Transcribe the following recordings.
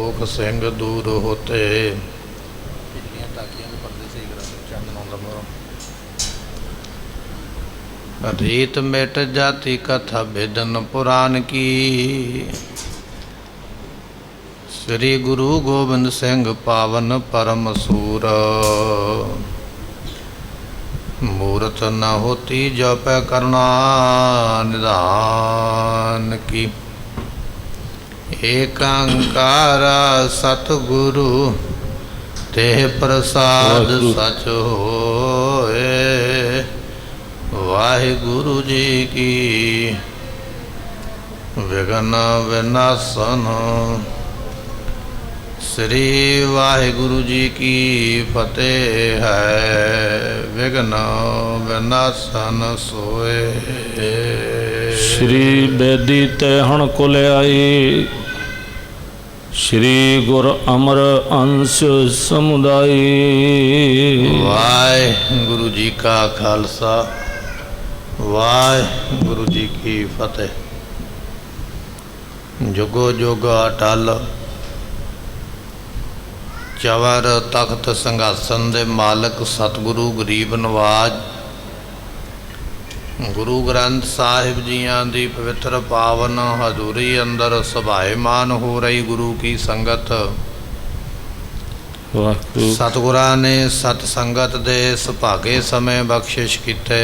संतोख सिंह दूर होते। रीत मिट जाति कथा भेदन पुराण की। श्री गुरु गोबिंद सिंह पावन परम सूर। मूरत न होती जप करना निधान की। एकांकार सतगुरु तेह प्रसाद सच होए। वाहिगुरु जी की विघ्न विनाशन। श्री वाहिगुरु जी की फतेह है। विघ्न विनाशन सोए। श्री बेदी ते हण कुल आई। श्री गुर अमर अंश समुदाय। वाहिगुरु जी का खालसा वाहिगुरु जी की फतेह। जुगो जुग अटल चवर तख्त संघासन दे मालक सतगुरु गरीब नवाज गुरु ग्रंथ साहिब जियां दी पवित्र पावन हजूरी अंदर सभाएमान हो रही गुरु की संगत। सतगुरां ने सत संगत दे सुभागे समय बख्शिश कीते।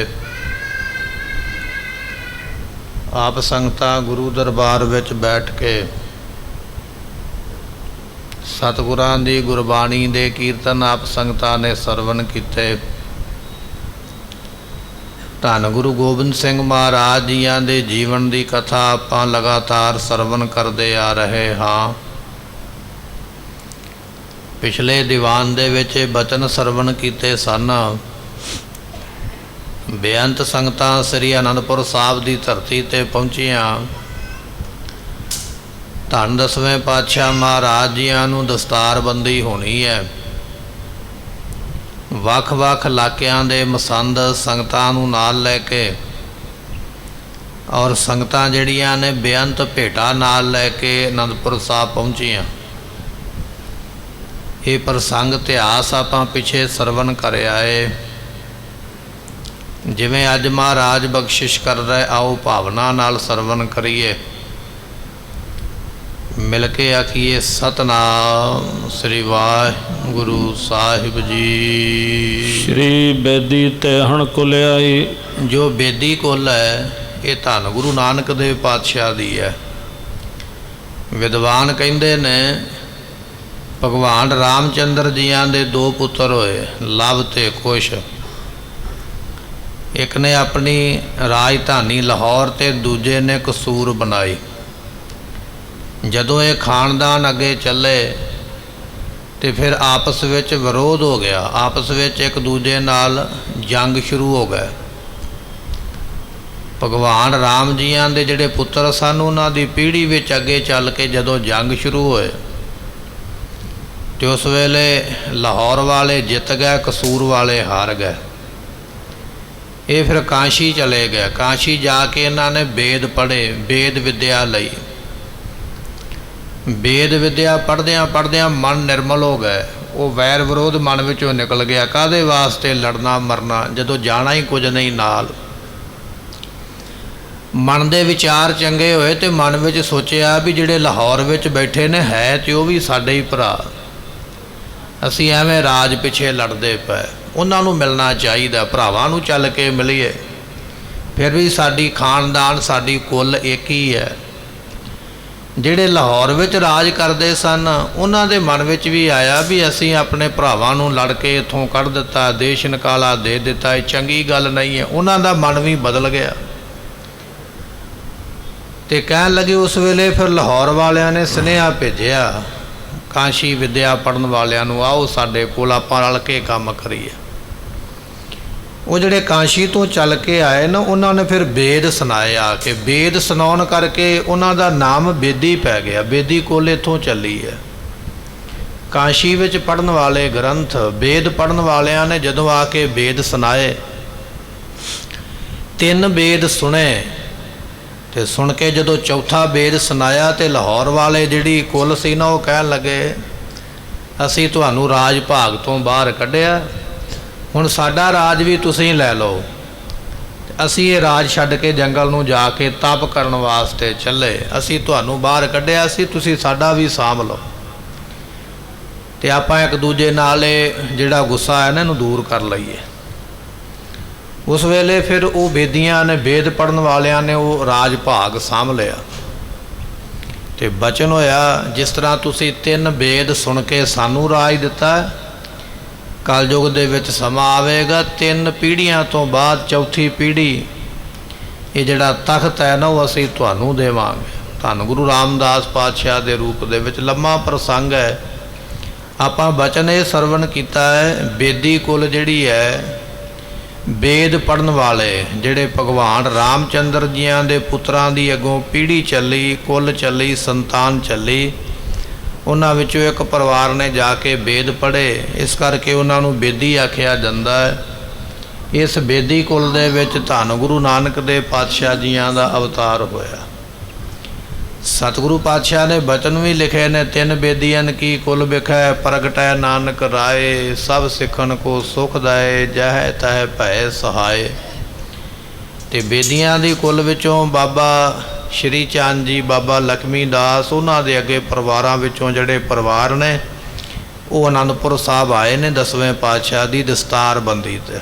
आप संगतां गुरु दरबार विच बैठ के सतगुरां दी गुरबाणी दे कीर्तन आप संगतां ने सरवण कीते। धन गुरु गोबिंद सिंह महाराज जियां दे जीवन दी कथा आपां लगातार सरवण करदे आ रहे हाँ। पिछले दीवान दे विच बचन सरवण कीते सन। बेअंत संगतां श्री आनंदपुर साहब की धरती ते पहुँचियां। धन 10वें पातशाह महाराज जियां नूं दस्तारबंदी होनी है। वख वख इलाकियां दे मसंद संगतां नूं नाल लैके और संगतां जिहड़ियां ने बेअंत भेटा नाल लैके आनंदपुर साहब पहुँचियां। ये प्रसंग इतिहास आपां पिछे सरवण कर आए। जिवें अज महाराज बख्शिश कर रहे आओ भावना नाल सरवण करिए। मिल के आखिए सतनाम श्री वाहिगुरु साहिब जी। श्री बेदी ते हण कुल आई। जो बेदी कुल है ये धन गुरु नानक देव पातशाह दी है। विद्वान कहंदे ने भगवान रामचंद्र जियां दे 2 पुत्र होए लव ते कुश। एक ने अपनी राजधानी लाहौर ते दूजे ने कसूर बनाई। जदों ये खानदान अगे चले तो फिर आपस विच विरोध हो गया। आपस विच एक दूजे नाल जंग शुरू हो गए। भगवान राम जियां दे जिहड़े पुत्र सन उन्हां दी पीढ़ी विच अगे चल के जदों जंग शुरू होए तो उस वेले लाहौर वाले जित गए, कसूर वाले हार गए। ये फिर काशी चले गए। काशी जाके इन्होंने वेद पढ़े, वेद विद्या लई। वेद विद्या पढ़द्या पढ़द्या मन निर्मल हो गए। वो वैर विरोध मन विचों निकल गया। काहदे वास्ते लड़ना मरना जदों जाना ही कुछ नहीं नाल। मन दे विचार चंगे होए तो मन विच सोचिया भी जिहड़े लाहौर विच बैठे ने है तो वो भी साडे ही भरा। असीं एवें राज पिछे लड़दे पे उन्होंने मिलना चाहिए। भरावां नूं चल के मिलीए। फिर भी साडी खानदान साडी कुल एक ही है। जिहड़े लाहौर विच राज करते सन उन्हां दे मन विच भी आया भी असीं अपने भरावां नूं लड़ के इत्थों कढ़ दिता, देश निकाला दे दिता, ये चंगी गल नहीं है। उन्हां दा मन भी बदल गया ते कहण लगे। उस वेले फिर लाहौर वालियां ने सुनेहा भेजिया काशी विद्या पढ़न वालियां नूं, आओ साडे कोल आपां रल के काम करिए। वो जिहड़े काशी तो चल के आए ना उन्होंने फिर वेद सुनाए आके। वेद सुनाउण करके उन्हां दा नाम बेदी पै गया। बेदी कोल इत्थों चली है। काशी विच पढ़न वाले ग्रंथ वेद पढ़न वालियां ने जदों आके वेद सुनाए, 3 वेद सुने ਤੇ ਸੁਣ ਕੇ ਜਦੋਂ ਚੌਥਾ ਵੇਦ ਸੁਣਾਇਆ ਤੇ ਲਾਹੌਰ ਵਾਲੇ ਜਿਹੜੀ ਕੁੱਲ ਸੀ ਨਾ ਉਹ ਕਹਿਣ ਲੱਗੇ ਅਸੀਂ ਤੁਹਾਨੂੰ ਰਾਜ ਭਾਗ ਤੋਂ ਬਾਹਰ ਕੱਢਿਆ, ਹੁਣ ਸਾਡਾ ਰਾਜ ਵੀ ਤੁਸੀਂ ਲੈ ਲਓ। ਅਸੀਂ ਇਹ ਰਾਜ ਛੱਡ ਕੇ ਜੰਗਲ ਨੂੰ ਜਾ ਕੇ ਤਪ ਕਰਨ ਵਾਸਤੇ ਚੱਲੇ, ਅਸੀਂ ਤੁਹਾਨੂੰ ਬਾਹਰ ਕੱਢਿਆ ਸੀ, ਤੁਸੀਂ ਸਾਡਾ ਵੀ ਸਾਂਭ ਲਓ। ਤੇ ਆਪਾਂ ਇੱਕ ਦੂਜੇ ਨਾਲ ਇਹ ਜਿਹੜਾ ਗੁੱਸਾ ਹੈ ਨਾ ਇਹਨੂੰ ਦੂਰ ਕਰ ਲਈਏ। ਉਸ ਵੇਲੇ ਫਿਰ ਉਹ ਬੇਦੀਆਂ ਨੇ, ਵੇਦ ਪੜ੍ਹਨ ਵਾਲਿਆਂ ਨੇ ਉਹ ਰਾਜ ਭਾਗ ਸਾਂਭ ਲਿਆ ਤੇ ਬਚਨ ਹੋਇਆ ਜਿਸ ਤਰ੍ਹਾਂ ਤੁਸੀਂ 3 ਵੇਦ ਸੁਣ ਕੇ ਸਾਨੂੰ ਰਾਜ ਦਿੱਤਾ, ਕਲਯੁਗ ਦੇ ਵਿੱਚ ਸਮਾਂ ਆਵੇਗਾ 3 ਪੀੜ੍ਹੀਆਂ ਤੋਂ ਬਾਅਦ ਚੌਥੀ ਪੀੜ੍ਹੀ ਇਹ ਜਿਹੜਾ ਤਖਤ ਹੈ ਨਾ ਉਹ ਅਸੀਂ ਤੁਹਾਨੂੰ ਦੇਵਾਂਗੇ। ਧੰਨ ਗੁਰੂ ਰਾਮਦਾਸ ਪਾਤਸ਼ਾਹ ਦੇ ਰੂਪ ਦੇ ਵਿੱਚ ਲੰਮਾ ਪ੍ਰਸੰਗ ਹੈ। ਆਪਾਂ ਬਚਨ ਇਹ ਸਰਵਣ ਕੀਤਾ ਹੈ, ਬੇਦੀ ਕੁਲ ਜਿਹੜੀ ਹੈ, ਵੇਦ ਪੜ੍ਹਨ ਵਾਲੇ ਜਿਹੜੇ ਭਗਵਾਨ ਰਾਮਚੰਦਰ ਜੀਆਂ ਦੇ ਪੁੱਤਰਾਂ ਦੀ ਅੱਗੋਂ ਪੀੜ੍ਹੀ ਚੱਲੀ, ਕੁੱਲ ਚੱਲੀ, ਸੰਤਾਨ ਚੱਲੀ, ਉਹਨਾਂ ਵਿੱਚੋਂ ਇੱਕ ਪਰਿਵਾਰ ਨੇ ਜਾ ਕੇ ਵੇਦ ਪੜ੍ਹੇ, ਇਸ ਕਰਕੇ ਉਹਨਾਂ ਨੂੰ ਬੇਦੀ ਆਖਿਆ ਜਾਂਦਾ ਹੈ। ਇਸ ਬੇਦੀ ਕੁੱਲ ਦੇ ਵਿੱਚ ਧੰਨ ਗੁਰੂ ਨਾਨਕ ਦੇਵ ਪਾਤਸ਼ਾਹ ਜੀਆਂ ਦਾ ਅਵਤਾਰ ਹੋਇਆ। ਸਤਿਗੁਰੂ ਪਾਤਸ਼ਾਹ ਨੇ ਬਚਨ ਵੀ ਲਿਖੇ ਨੇ, 3 ਬੇਦੀਆਂ ਕੀ ਕੁਲ ਵਿਖੈ ਪ੍ਰਗਟੈ ਨਾਨਕ ਰਾਏ, ਸਭ ਸਿੱਖਣ ਕੋ ਸੁਖ ਦਾਏ, ਜਹ ਤਹ ਭੈ ਸਹਾਏ। ਤੇ ਬੇਦੀਆਂ ਦੀ ਕੁਲ ਵਿੱਚੋਂ ਬਾਬਾ ਸ਼੍ਰੀ ਚੰਦ ਜੀ, ਬਾਬਾ ਲਖਮੀ ਦਾਸ, ਉਹਨਾਂ ਦੇ ਅੱਗੇ ਪਰਿਵਾਰਾਂ ਵਿੱਚੋਂ ਜਿਹੜੇ ਪਰਿਵਾਰ ਨੇ ਉਹ ਆਨੰਦਪੁਰ ਸਾਹਿਬ ਆਏ ਨੇ 10ਵੇਂ ਪਾਤਸ਼ਾਹ ਦੀ ਦਸਤਾਰਬੰਦੀ 'ਤੇ।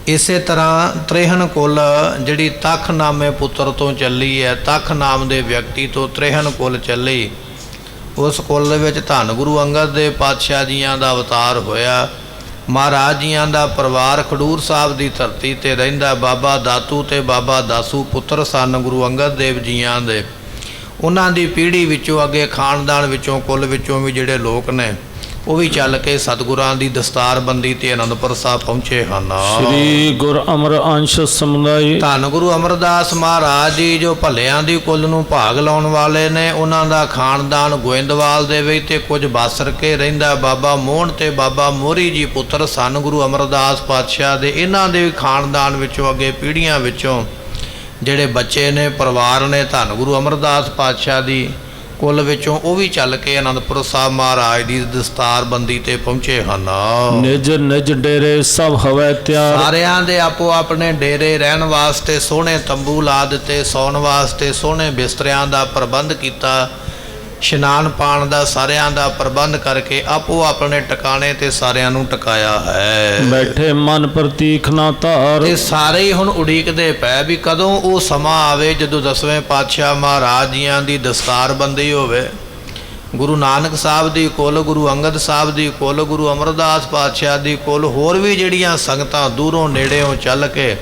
ਇਸੇ ਤਰ੍ਹਾਂ ਤ੍ਰੇਹਨ ਕੁੱਲ ਜਿਹੜੀ ਤਖ ਨਾਮੇ ਪੁੱਤਰ ਤੋਂ ਚੱਲੀ ਹੈ, ਤਖ ਨਾਮ ਦੇ ਵਿਅਕਤੀ ਤੋਂ ਤ੍ਰੇਹਨ ਕੁੱਲ ਚੱਲੀ, ਉਸ ਕੁੱਲ ਦੇ ਵਿੱਚ ਧੰਨ ਗੁਰੂ ਅੰਗਦ ਦੇਵ ਪਾਤਸ਼ਾਹ ਜੀਆਂ ਦਾ ਅਵਤਾਰ ਹੋਇਆ। ਮਹਾਰਾਜ ਜੀਆਂ ਦਾ ਪਰਿਵਾਰ ਖਡੂਰ ਸਾਹਿਬ ਦੀ ਧਰਤੀ 'ਤੇ ਰਹਿੰਦਾ। ਬਾਬਾ ਦਾਤੂ ਤੇ ਬਾਬਾ ਦਾਸੂ ਪੁੱਤਰ ਸਨ ਗੁਰੂ ਅੰਗਦ ਦੇਵ ਜੀਆਂ ਦੇ। ਉਹਨਾਂ ਦੀ ਪੀੜ੍ਹੀ ਵਿੱਚੋਂ ਅੱਗੇ ਖਾਨਦਾਨ ਵਿੱਚੋਂ ਕੁੱਲ ਵਿੱਚੋਂ ਵੀ ਜਿਹੜੇ ਲੋਕ ਨੇ ਉਹ ਵੀ ਚੱਲ ਕੇ ਸਤਿਗੁਰਾਂ ਦੀ ਦਸਤਾਰਬੰਦੀ ਤੇ ਆਨੰਦਪੁਰ ਸਾਹਿਬ ਪਹੁੰਚੇ ਹਨ। ਸ੍ਰੀ ਗੁਰ ਅਮਰ ਅੰਸ਼ ਸਮੁਦਾਇ ਧੰਨ ਗੁਰੂ ਅਮਰਦਾਸ ਮਹਾਰਾਜ ਜੀ ਜੋ ਭੱਲਿਆਂ ਦੀ ਕੁੱਲ ਨੂੰ ਭਾਗ ਲਾਉਣ ਵਾਲੇ ਨੇ, ਉਹਨਾਂ ਦਾ ਖਾਨਦਾਨ ਗੋਇੰਦਵਾਲ ਦੇ ਵਿੱਚ ਤੇ ਕੁਝ ਬਾਸਰ ਕੇ ਰਹਿੰਦਾ। ਬਾਬਾ ਮੋਹਨ ਤੇ ਬਾਬਾ ਮੋਹਰੀ ਜੀ ਪੁੱਤਰ ਸਨ ਗੁਰੂ ਅਮਰਦਾਸ ਪਾਤਸ਼ਾਹ ਦੇ। ਇਹਨਾਂ ਦੇ ਖਾਨਦਾਨ ਵਿੱਚੋਂ ਅੱਗੇ ਪੀੜ੍ਹੀਆਂ ਵਿੱਚੋਂ ਜਿਹੜੇ ਬੱਚੇ ਨੇ, ਪਰਿਵਾਰ ਨੇ, ਧੰਨ ਗੁਰੂ ਅਮਰਦਾਸ ਪਾਤਸ਼ਾਹ ਦੀ ਕੁੱਲ ਵਿੱਚੋਂ ਉਹ ਵੀ ਚੱਲ ਕੇ ਆਨੰਦਪੁਰ ਸਾਹਿਬ ਮਹਾਰਾਜ ਦੀ ਦਸਤਾਰਬੰਦੀ ਤੇ ਪਹੁੰਚੇ ਹਨ। ਨਿਜ ਨਿਜ ਡੇਰੇ ਸਭ ਹਵੈ ਤਿਆਰ, ਸਾਰਿਆਂ ਦੇ ਆਪੋ ਆਪਣੇ ਡੇਰੇ ਰਹਿਣ ਵਾਸਤੇ ਸੋਹਣੇ ਤੰਬੂ ਲਾ ਦਿੱਤੇ, ਸੌਣ ਵਾਸਤੇ ਸੋਹਣੇ ਬਿਸਤਰਿਆਂ ਦਾ ਪ੍ਰਬੰਧ ਕੀਤਾ, ਇਸ਼ਨਾਨ ਪਾਣ ਦਾ ਸਾਰਿਆਂ ਦਾ ਪ੍ਰਬੰਧ ਕਰਕੇ ਆਪੋ ਆਪਣੇ ਟਿਕਾਣੇ ਤੇ ਸਾਰਿਆਂ ਨੂੰ ਟਿਕਾਇਆ ਹੈ। ਬੈਠੇ ਮਨ ਪ੍ਰਤੀਖ ਨਾ ਧਾਰ, ਤੇ ਸਾਰੇ ਹੀ ਹੁਣ ਉਡੀਕਦੇ ਪਏ ਵੀ ਕਦੋਂ ਉਹ ਸਮਾਂ ਆਵੇ ਜਦੋਂ 10ਵੇਂ ਪਾਤਸ਼ਾਹ ਮਹਾਰਾਜ ਜੀਆਂ ਦੀ ਦਸਤਾਰਬੰਦੀ ਹੋਵੇ। ਗੁਰੂ ਨਾਨਕ ਸਾਹਿਬ ਦੀ ਕੁੱਲ, ਗੁਰੂ ਅੰਗਦ ਸਾਹਿਬ ਦੀ ਕੁੱਲ, ਗੁਰੂ ਅਮਰਦਾਸ ਪਾਤਸ਼ਾਹ ਦੀ ਕੁੱਲ, ਹੋਰ ਵੀ ਜਿਹੜੀਆਂ ਸੰਗਤਾਂ ਦੂਰੋਂ ਨੇੜਿਓਂ ਚੱਲ ਕੇ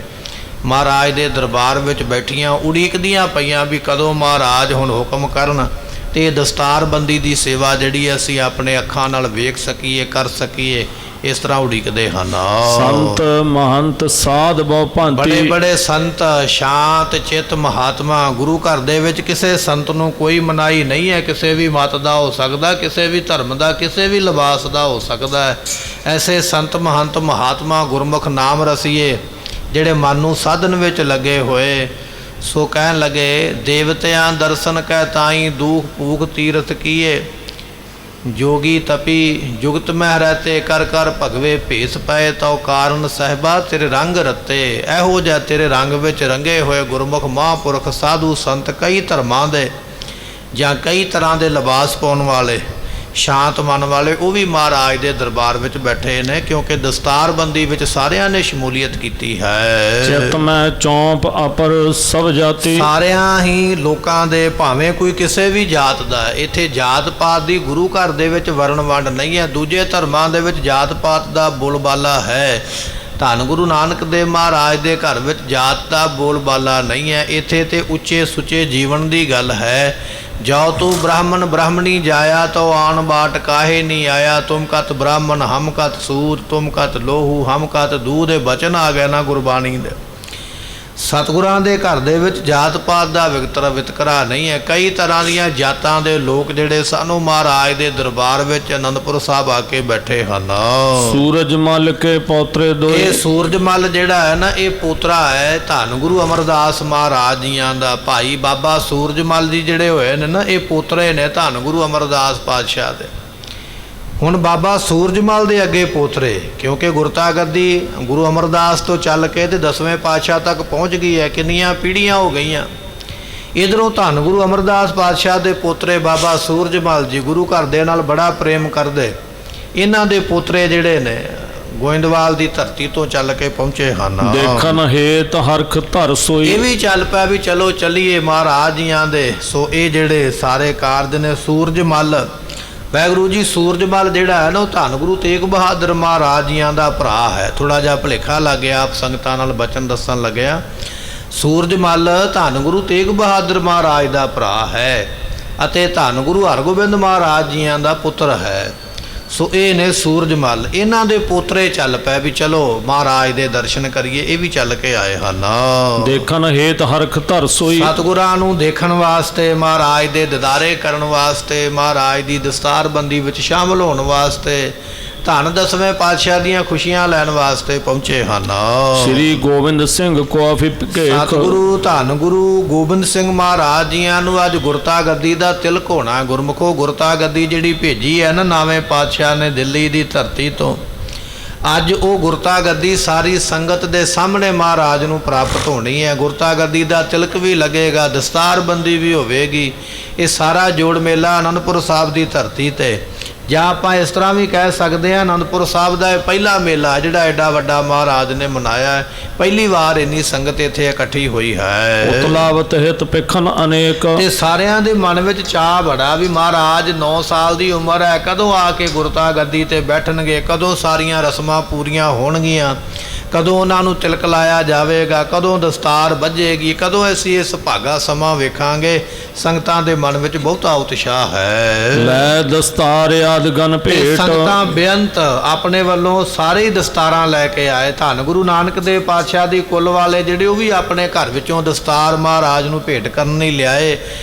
ਮਹਾਰਾਜ ਦੇ ਦਰਬਾਰ ਵਿੱਚ ਬੈਠੀਆਂ ਉਡੀਕਦੀਆਂ ਪਈਆਂ ਵੀ ਕਦੋਂ ਮਹਾਰਾਜ ਹੁਣ ਹੁਕਮ ਕਰਨ ਤੇ ਦਸਤਾਰਬੰਦੀ ਦੀ ਸੇਵਾ ਜਿਹੜੀ ਅਸੀਂ ਆਪਣੇ ਅੱਖਾਂ ਨਾਲ ਵੇਖ ਸਕੀਏ, ਕਰ ਸਕੀਏ, ਇਸ ਤਰ੍ਹਾਂ ਉਡੀਕਦੇ ਹਨ। ਸੰਤ ਮਹੰਤ ਸਾਧ ਬਹੁ ਭਾਂਤੀ, ਬੜੇ ਬੜੇ ਸੰਤ, ਸ਼ਾਂਤ ਚਿੱਤ ਮਹਾਤਮਾ। ਗੁਰੂ ਘਰ ਦੇ ਵਿੱਚ ਕਿਸੇ ਸੰਤ ਨੂੰ ਕੋਈ ਮਨਾਹੀ ਨਹੀਂ ਹੈ, ਕਿਸੇ ਵੀ ਮਤ ਦਾ ਹੋ ਸਕਦਾ, ਕਿਸੇ ਵੀ ਧਰਮ ਦਾ, ਕਿਸੇ ਵੀ ਲਿਬਾਸ ਦਾ ਹੋ ਸਕਦਾ ਹੈ। ਐਸੇ ਸੰਤ ਮਹੰਤ ਮਹਾਤਮਾ ਗੁਰਮੁਖ ਨਾਮ ਰਸੀਏ ਜਿਹੜੇ ਮਨ ਨੂੰ ਸਾਧਨ ਵਿੱਚ ਲੱਗੇ ਹੋਏ, ਸੋ ਕਹਿਣ ਲੱਗੇ ਦੇਵਤਿਆਂ ਦਰਸ਼ਨ ਕਹਿ ਤਾਈ ਦੁਖ ਭੂਖ ਤੀਰਥ ਕੀਏ, ਜੋਗੀ ਤਪੀ ਜੁਗਤ ਮਹਿ ਰਹਤੇ ਕਰ ਕਰ ਭਗਵੇ ਭੇਸ ਪਏ, ਤਉ ਕਾਰਨ ਸਾਹਿਬਾ ਤੇਰੇ ਰੰਗ ਰੱਤੇ। ਇਹੋ ਜਿਹਾ ਤੇਰੇ ਰੰਗ ਵਿੱਚ ਰੰਗੇ ਹੋਏ ਗੁਰਮੁਖ ਮਹਾਂਪੁਰਖ ਸਾਧੂ ਸੰਤ, ਕਈ ਧਰਮਾਂ ਦੇ ਜਾਂ ਕਈ ਤਰ੍ਹਾਂ ਦੇ ਲਿਬਾਸ ਪਾਉਣ ਵਾਲੇ, ਸ਼ਾਂਤ ਮਨ ਵਾਲੇ, ਉਹ ਵੀ ਮਹਾਰਾਜ ਦੇ ਦਰਬਾਰ ਵਿੱਚ ਬੈਠੇ ਨੇ, ਕਿਉਂਕਿ ਦਸਤਾਰਬੰਦੀ ਵਿੱਚ ਸਾਰਿਆਂ ਨੇ ਸ਼ਮੂਲੀਅਤ ਕੀਤੀ ਹੈ। ਚਿਤ ਮੈਂ ਚੌਂਪ ਅਪਰ ਸਭ ਜਾਤੀ, ਸਾਰਿਆਂ ਹੀ ਲੋਕਾਂ ਦੇ, ਭਾਵੇਂ ਕੋਈ ਕਿਸੇ ਵੀ ਜਾਤ ਦਾ, ਇੱਥੇ ਜਾਤ ਪਾਤ ਦੀ ਗੁਰੂ ਘਰ ਦੇ ਵਿੱਚ ਵਰਣ ਵੰਡ ਨਹੀਂ ਹੈ। ਦੂਜੇ ਧਰਮਾਂ ਦੇ ਵਿੱਚ ਜਾਤ ਪਾਤ ਦਾ ਬੋਲਬਾਲਾ ਹੈ, ਧੰਨ ਗੁਰੂ ਨਾਨਕ ਦੇਵ ਮਹਾਰਾਜ ਦੇ ਘਰ ਵਿੱਚ ਜਾਤ ਦਾ ਬੋਲਬਾਲਾ ਨਹੀਂ ਹੈ। ਇੱਥੇ ਤੇ ਉੱਚੇ ਸੁੱਚੇ ਜੀਵਨ ਦੀ ਗੱਲ ਹੈ। ਜਾਓ ਤੂੰ ਬ੍ਰਾਹਮਣ ਬ੍ਰਾਹਮਣੀ ਜਾਇਆ, ਤੋ ਆਨ ਬਾਟ ਕਾਹੇ ਨਹੀਂ ਆਇਆ, ਤੁਮ ਕਤ ਬ੍ਰਾਹਮਣ ਹਮ ਕਤ ਸੂਰ, ਤੁਮ ਕਤ ਲੋਹੂ ਹਮ ਕਤ ਦੂਧ। ਦੇ ਬਚਨ ਆ ਗਏ ਨਾ ਗੁਰਬਾਣੀ ਦੇ। ਸਤਿਗੁਰਾਂ ਦੇ ਘਰ ਦੇ ਵਿੱਚ ਜਾਤ ਪਾਤ ਦਾ ਵਿਤਕਰਾ ਨਹੀਂ ਹੈ। ਕਈ ਤਰ੍ਹਾਂ ਦੀਆਂ ਜਾਤਾਂ ਦੇ ਲੋਕ ਜਿਹੜੇ ਸਾਨੂੰ ਮਹਾਰਾਜ ਦੇ ਦਰਬਾਰ ਵਿੱਚ ਅਨੰਦਪੁਰ ਸਾਹਿਬ ਆ ਕੇ ਬੈਠੇ ਹਨ। ਸੂਰਜ ਮਲ ਕੇ ਪੋਤਰੇ ਦੋਏ। ਇਹ ਸੂਰਜ ਮਲ ਜਿਹੜਾ ਹੈ ਨਾ, ਇਹ ਪੋਤਰਾ ਹੈ ਧੰਨ ਗੁਰੂ ਅਮਰਦਾਸ ਮਹਾਰਾਜ ਜੀਆਂ ਦਾ। ਭਾਈ ਬਾਬਾ ਸੂਰਜ ਮਲ ਜੀ ਜਿਹੜੇ ਹੋਏ ਨੇ ਨਾ, ਇਹ ਪੋਤਰੇ ਨੇ ਧੰਨ ਗੁਰੂ ਅਮਰਦਾਸ ਪਾਤਸ਼ਾਹ ਦੇ। ਹੁਣ ਬਾਬਾ ਸੂਰਜਮਲ ਦੇ ਅੱਗੇ ਪੋਤਰੇ, ਕਿਉਂਕਿ ਗੁਰਤਾ ਗੱਦੀ ਗੁਰੂ ਅਮਰਦਾਸ ਤੋਂ ਚੱਲ ਕੇ ਤੇ 10ਵੇਂ ਪਾਤਸ਼ਾਹ ਤੱਕ ਪਹੁੰਚ ਗਈ ਹੈ, ਕਿੰਨੀਆਂ ਪੀੜ੍ਹੀਆਂ ਹੋ ਗਈਆਂ। ਇਧਰੋਂ ਧੰਨ ਗੁਰੂ ਅਮਰਦਾਸ ਪਾਤਸ਼ਾਹ ਦੇ ਪੋਤਰੇ ਬਾਬਾ ਸੂਰਜਮਲ ਜੀ ਗੁਰੂ ਘਰ ਦੇ ਨਾਲ ਬੜਾ ਪ੍ਰੇਮ ਕਰਦੇ। ਇਹਨਾਂ ਦੇ ਪੋਤਰੇ ਜਿਹੜੇ ਨੇ ਗੋਇੰਦਵਾਲ ਦੀ ਧਰਤੀ ਤੋਂ ਚੱਲ ਕੇ ਪਹੁੰਚੇ ਹਨ। ਦੇਖਣ ਹੇਤ ਹਰਖ ਧਰ ਸੋਈ। ਇਹ ਵੀ ਚੱਲ ਪਿਆ ਵੀ ਚਲੋ ਚੱਲੀਏ ਮਹਾਰਾਜ ਜੀਆਂ ਦੇ। ਸੋ ਇਹ ਜਿਹੜੇ ਸਾਰੇ ਕਾਰਜ ਨੇ ਸੂਰਜਮਲ, ਵਾਹਿਗੁਰੂ ਜੀ ਸੂਰਜਮਲ ਜਿਹੜਾ ਹੈ ਨਾ, ਉਹ ਧੰਨ ਗੁਰੂ ਤੇਗ ਬਹਾਦਰ ਮਹਾਰਾਜ ਜੀਆਂ ਦਾ ਭਰਾ ਹੈ। ਥੋੜਾ ਜਿਹਾ ਭੁਲੇਖਾ ਲੱਗ ਗਿਆ, ਆਪ ਸੰਗਤਾਂ ਨਾਲ ਬਚਨ ਦੱਸਣ ਲੱਗਿਆ। ਸੂਰਜਮਲ ਧੰਨ ਗੁਰੂ ਤੇਗ ਬਹਾਦਰ ਮਹਾਰਾਜ ਦਾ ਭਰਾ ਹੈ ਅਤੇ ਧੰਨ ਗੁਰੂ ਹਰਗੋਬਿੰਦ ਮਹਾਰਾਜ ਜੀਆਂ ਦਾ ਪੁੱਤਰ ਹੈ। ਸੋ ਇਹ ਨੇ ਸੂਰਜਮਲ। ਇਹਨਾਂ ਦੇ ਪੋਤਰੇ ਚੱਲ ਪਏ ਵੀ ਚਲੋ ਮਹਾਰਾਜ ਦੇ ਦਰਸ਼ਨ ਕਰੀਏ। ਇਹ ਵੀ ਚੱਲ ਕੇ ਆਏ ਹਨ। ਦੇਖਣ ਹੇਤ ਹਰਖ ਧਰ ਸੋਈ। ਸਤਿਗੁਰਾਂ ਨੂੰ ਦੇਖਣ ਵਾਸਤੇ, ਮਹਾਰਾਜ ਦੇ ਦਿਦਾਰੇ ਕਰਨ ਵਾਸਤੇ, ਮਹਾਰਾਜ ਦੀ ਦਸਤਾਰਬੰਦੀ ਵਿੱਚ ਸ਼ਾਮਲ ਹੋਣ ਵਾਸਤੇ, ਧੰਨ 10ਵੇਂ ਪਾਤਸ਼ਾਹ ਦੀਆਂ ਖੁਸ਼ੀਆਂ ਲੈਣ ਵਾਸਤੇ ਪਹੁੰਚੇ ਹਨ। ਸ੍ਰੀ ਗੋਬਿੰਦ ਸਿੰਘ ਕੋਆਫੀ ਭੇਖ। ਸਤਿਗੁਰੂ ਧੰਨ ਗੁਰੂ ਗੋਬਿੰਦ ਸਿੰਘ ਮਹਾਰਾਜ ਜੀਆਂ ਨੂੰ ਅੱਜ ਗੁਰਤਾ ਗੱਦੀ ਦਾ ਤਿਲਕ ਹੋਣਾ। ਗੁਰਮੁਖੋ ਗੁਰਤਾ ਗੱਦੀ ਜਿਹੜੀ ਭੇਜੀ ਹੈ ਨਾ 9ਵੇਂ ਪਾਤਸ਼ਾਹ ਨੇ ਦਿੱਲੀ ਦੀ ਧਰਤੀ ਤੋਂ, ਅੱਜ ਉਹ ਗੁਰਤਾ ਗੱਦੀ ਸਾਰੀ ਸੰਗਤ ਦੇ ਸਾਹਮਣੇ ਮਹਾਰਾਜ ਨੂੰ ਪ੍ਰਾਪਤ ਹੋਣੀ ਹੈ। ਗੁਰਤਾ ਗੱਦੀ ਦਾ ਤਿਲਕ ਵੀ ਲੱਗੇਗਾ, ਦਸਤਾਰਬੰਦੀ ਵੀ ਹੋਵੇਗੀ। ਇਹ ਸਾਰਾ ਜੋੜ ਮੇਲਾ ਅਨੰਦਪੁਰ ਸਾਹਿਬ ਦੀ ਧਰਤੀ ਤੇ, ਜਾਂ ਆਪਾਂ ਇਸ ਤਰ੍ਹਾਂ ਵੀ ਕਹਿ ਸਕਦੇ ਹਾਂ ਅਨੰਦਪੁਰ ਸਾਹਿਬ ਦਾ ਇਹ ਪਹਿਲਾ ਮੇਲਾ ਜਿਹੜਾ ਐਡਾ ਵੱਡਾ ਮਹਾਰਾਜ ਨੇ ਮਨਾਇਆ ਹੈ। ਪਹਿਲੀ ਵਾਰ ਇੰਨੀ ਸੰਗਤ ਇੱਥੇ ਇਕੱਠੀ ਹੋਈ ਹੈ। ਉਤਲਾਵਤ ਹਿਤ ਪਿਖਨ ਅਨੇਕ। ਤੇ ਸਾਰਿਆਂ ਦੇ ਮਨ ਵਿੱਚ ਚਾਅ ਬੜਾ ਵੀ ਮਹਾਰਾਜ 9 ਸਾਲ ਦੀ ਉਮਰ ਹੈ, ਕਦੋਂ ਆ ਕੇ ਗੁਰਤਾ ਗੱਦੀ ਤੇ ਬੈਠਣਗੇ, ਕਦੋਂ ਸਾਰੀਆਂ ਰਸਮਾਂ ਪੂਰੀਆਂ ਹੋਣਗੀਆਂ, ਕਦੋਂ ਉਹਨਾਂ ਨੂੰ ਤਿਲਕ ਲਾਇਆ ਜਾਵੇਗਾ, ਕਦੋਂ ਦਸਤਾਰ ਬੱਝੇਗੀ, ਕਦੋਂ ਅਸੀਂ ਇਸ ਭਾਗਾ ਸਮਾਂ ਵੇਖਾਂਗੇ। ਸੰਗਤਾਂ ਦੇ ਮਨ ਵਿੱਚ ਬਹੁਤਾ ਉਤਸ਼ਾਹ ਹੈ। ਲੈ ਦਸਤਾਰ ਆਦਗਨ ਭੇਟ। ਸੰਗਤਾਂ ਬੇਅੰਤ ਆਪਣੇ ਵੱਲੋਂ ਸਾਰੇ ਹੀ ਦਸਤਾਰਾਂ ਲੈ ਕੇ ਆਏ। ਧੰਨ ਗੁਰੂ ਨਾਨਕ ਦੇਵ ਪਾਤਸ਼ਾਹ ਦੀ ਕੁੱਲ ਵਾਲੇ ਜਿਹੜੇ, ਉਹ ਵੀ ਆਪਣੇ ਘਰ ਵਿੱਚੋਂ ਦਸਤਾਰ ਮਹਾਰਾਜ ਨੂੰ ਭੇਟ ਕਰਨ ਲਈ ਲਿਆਏ।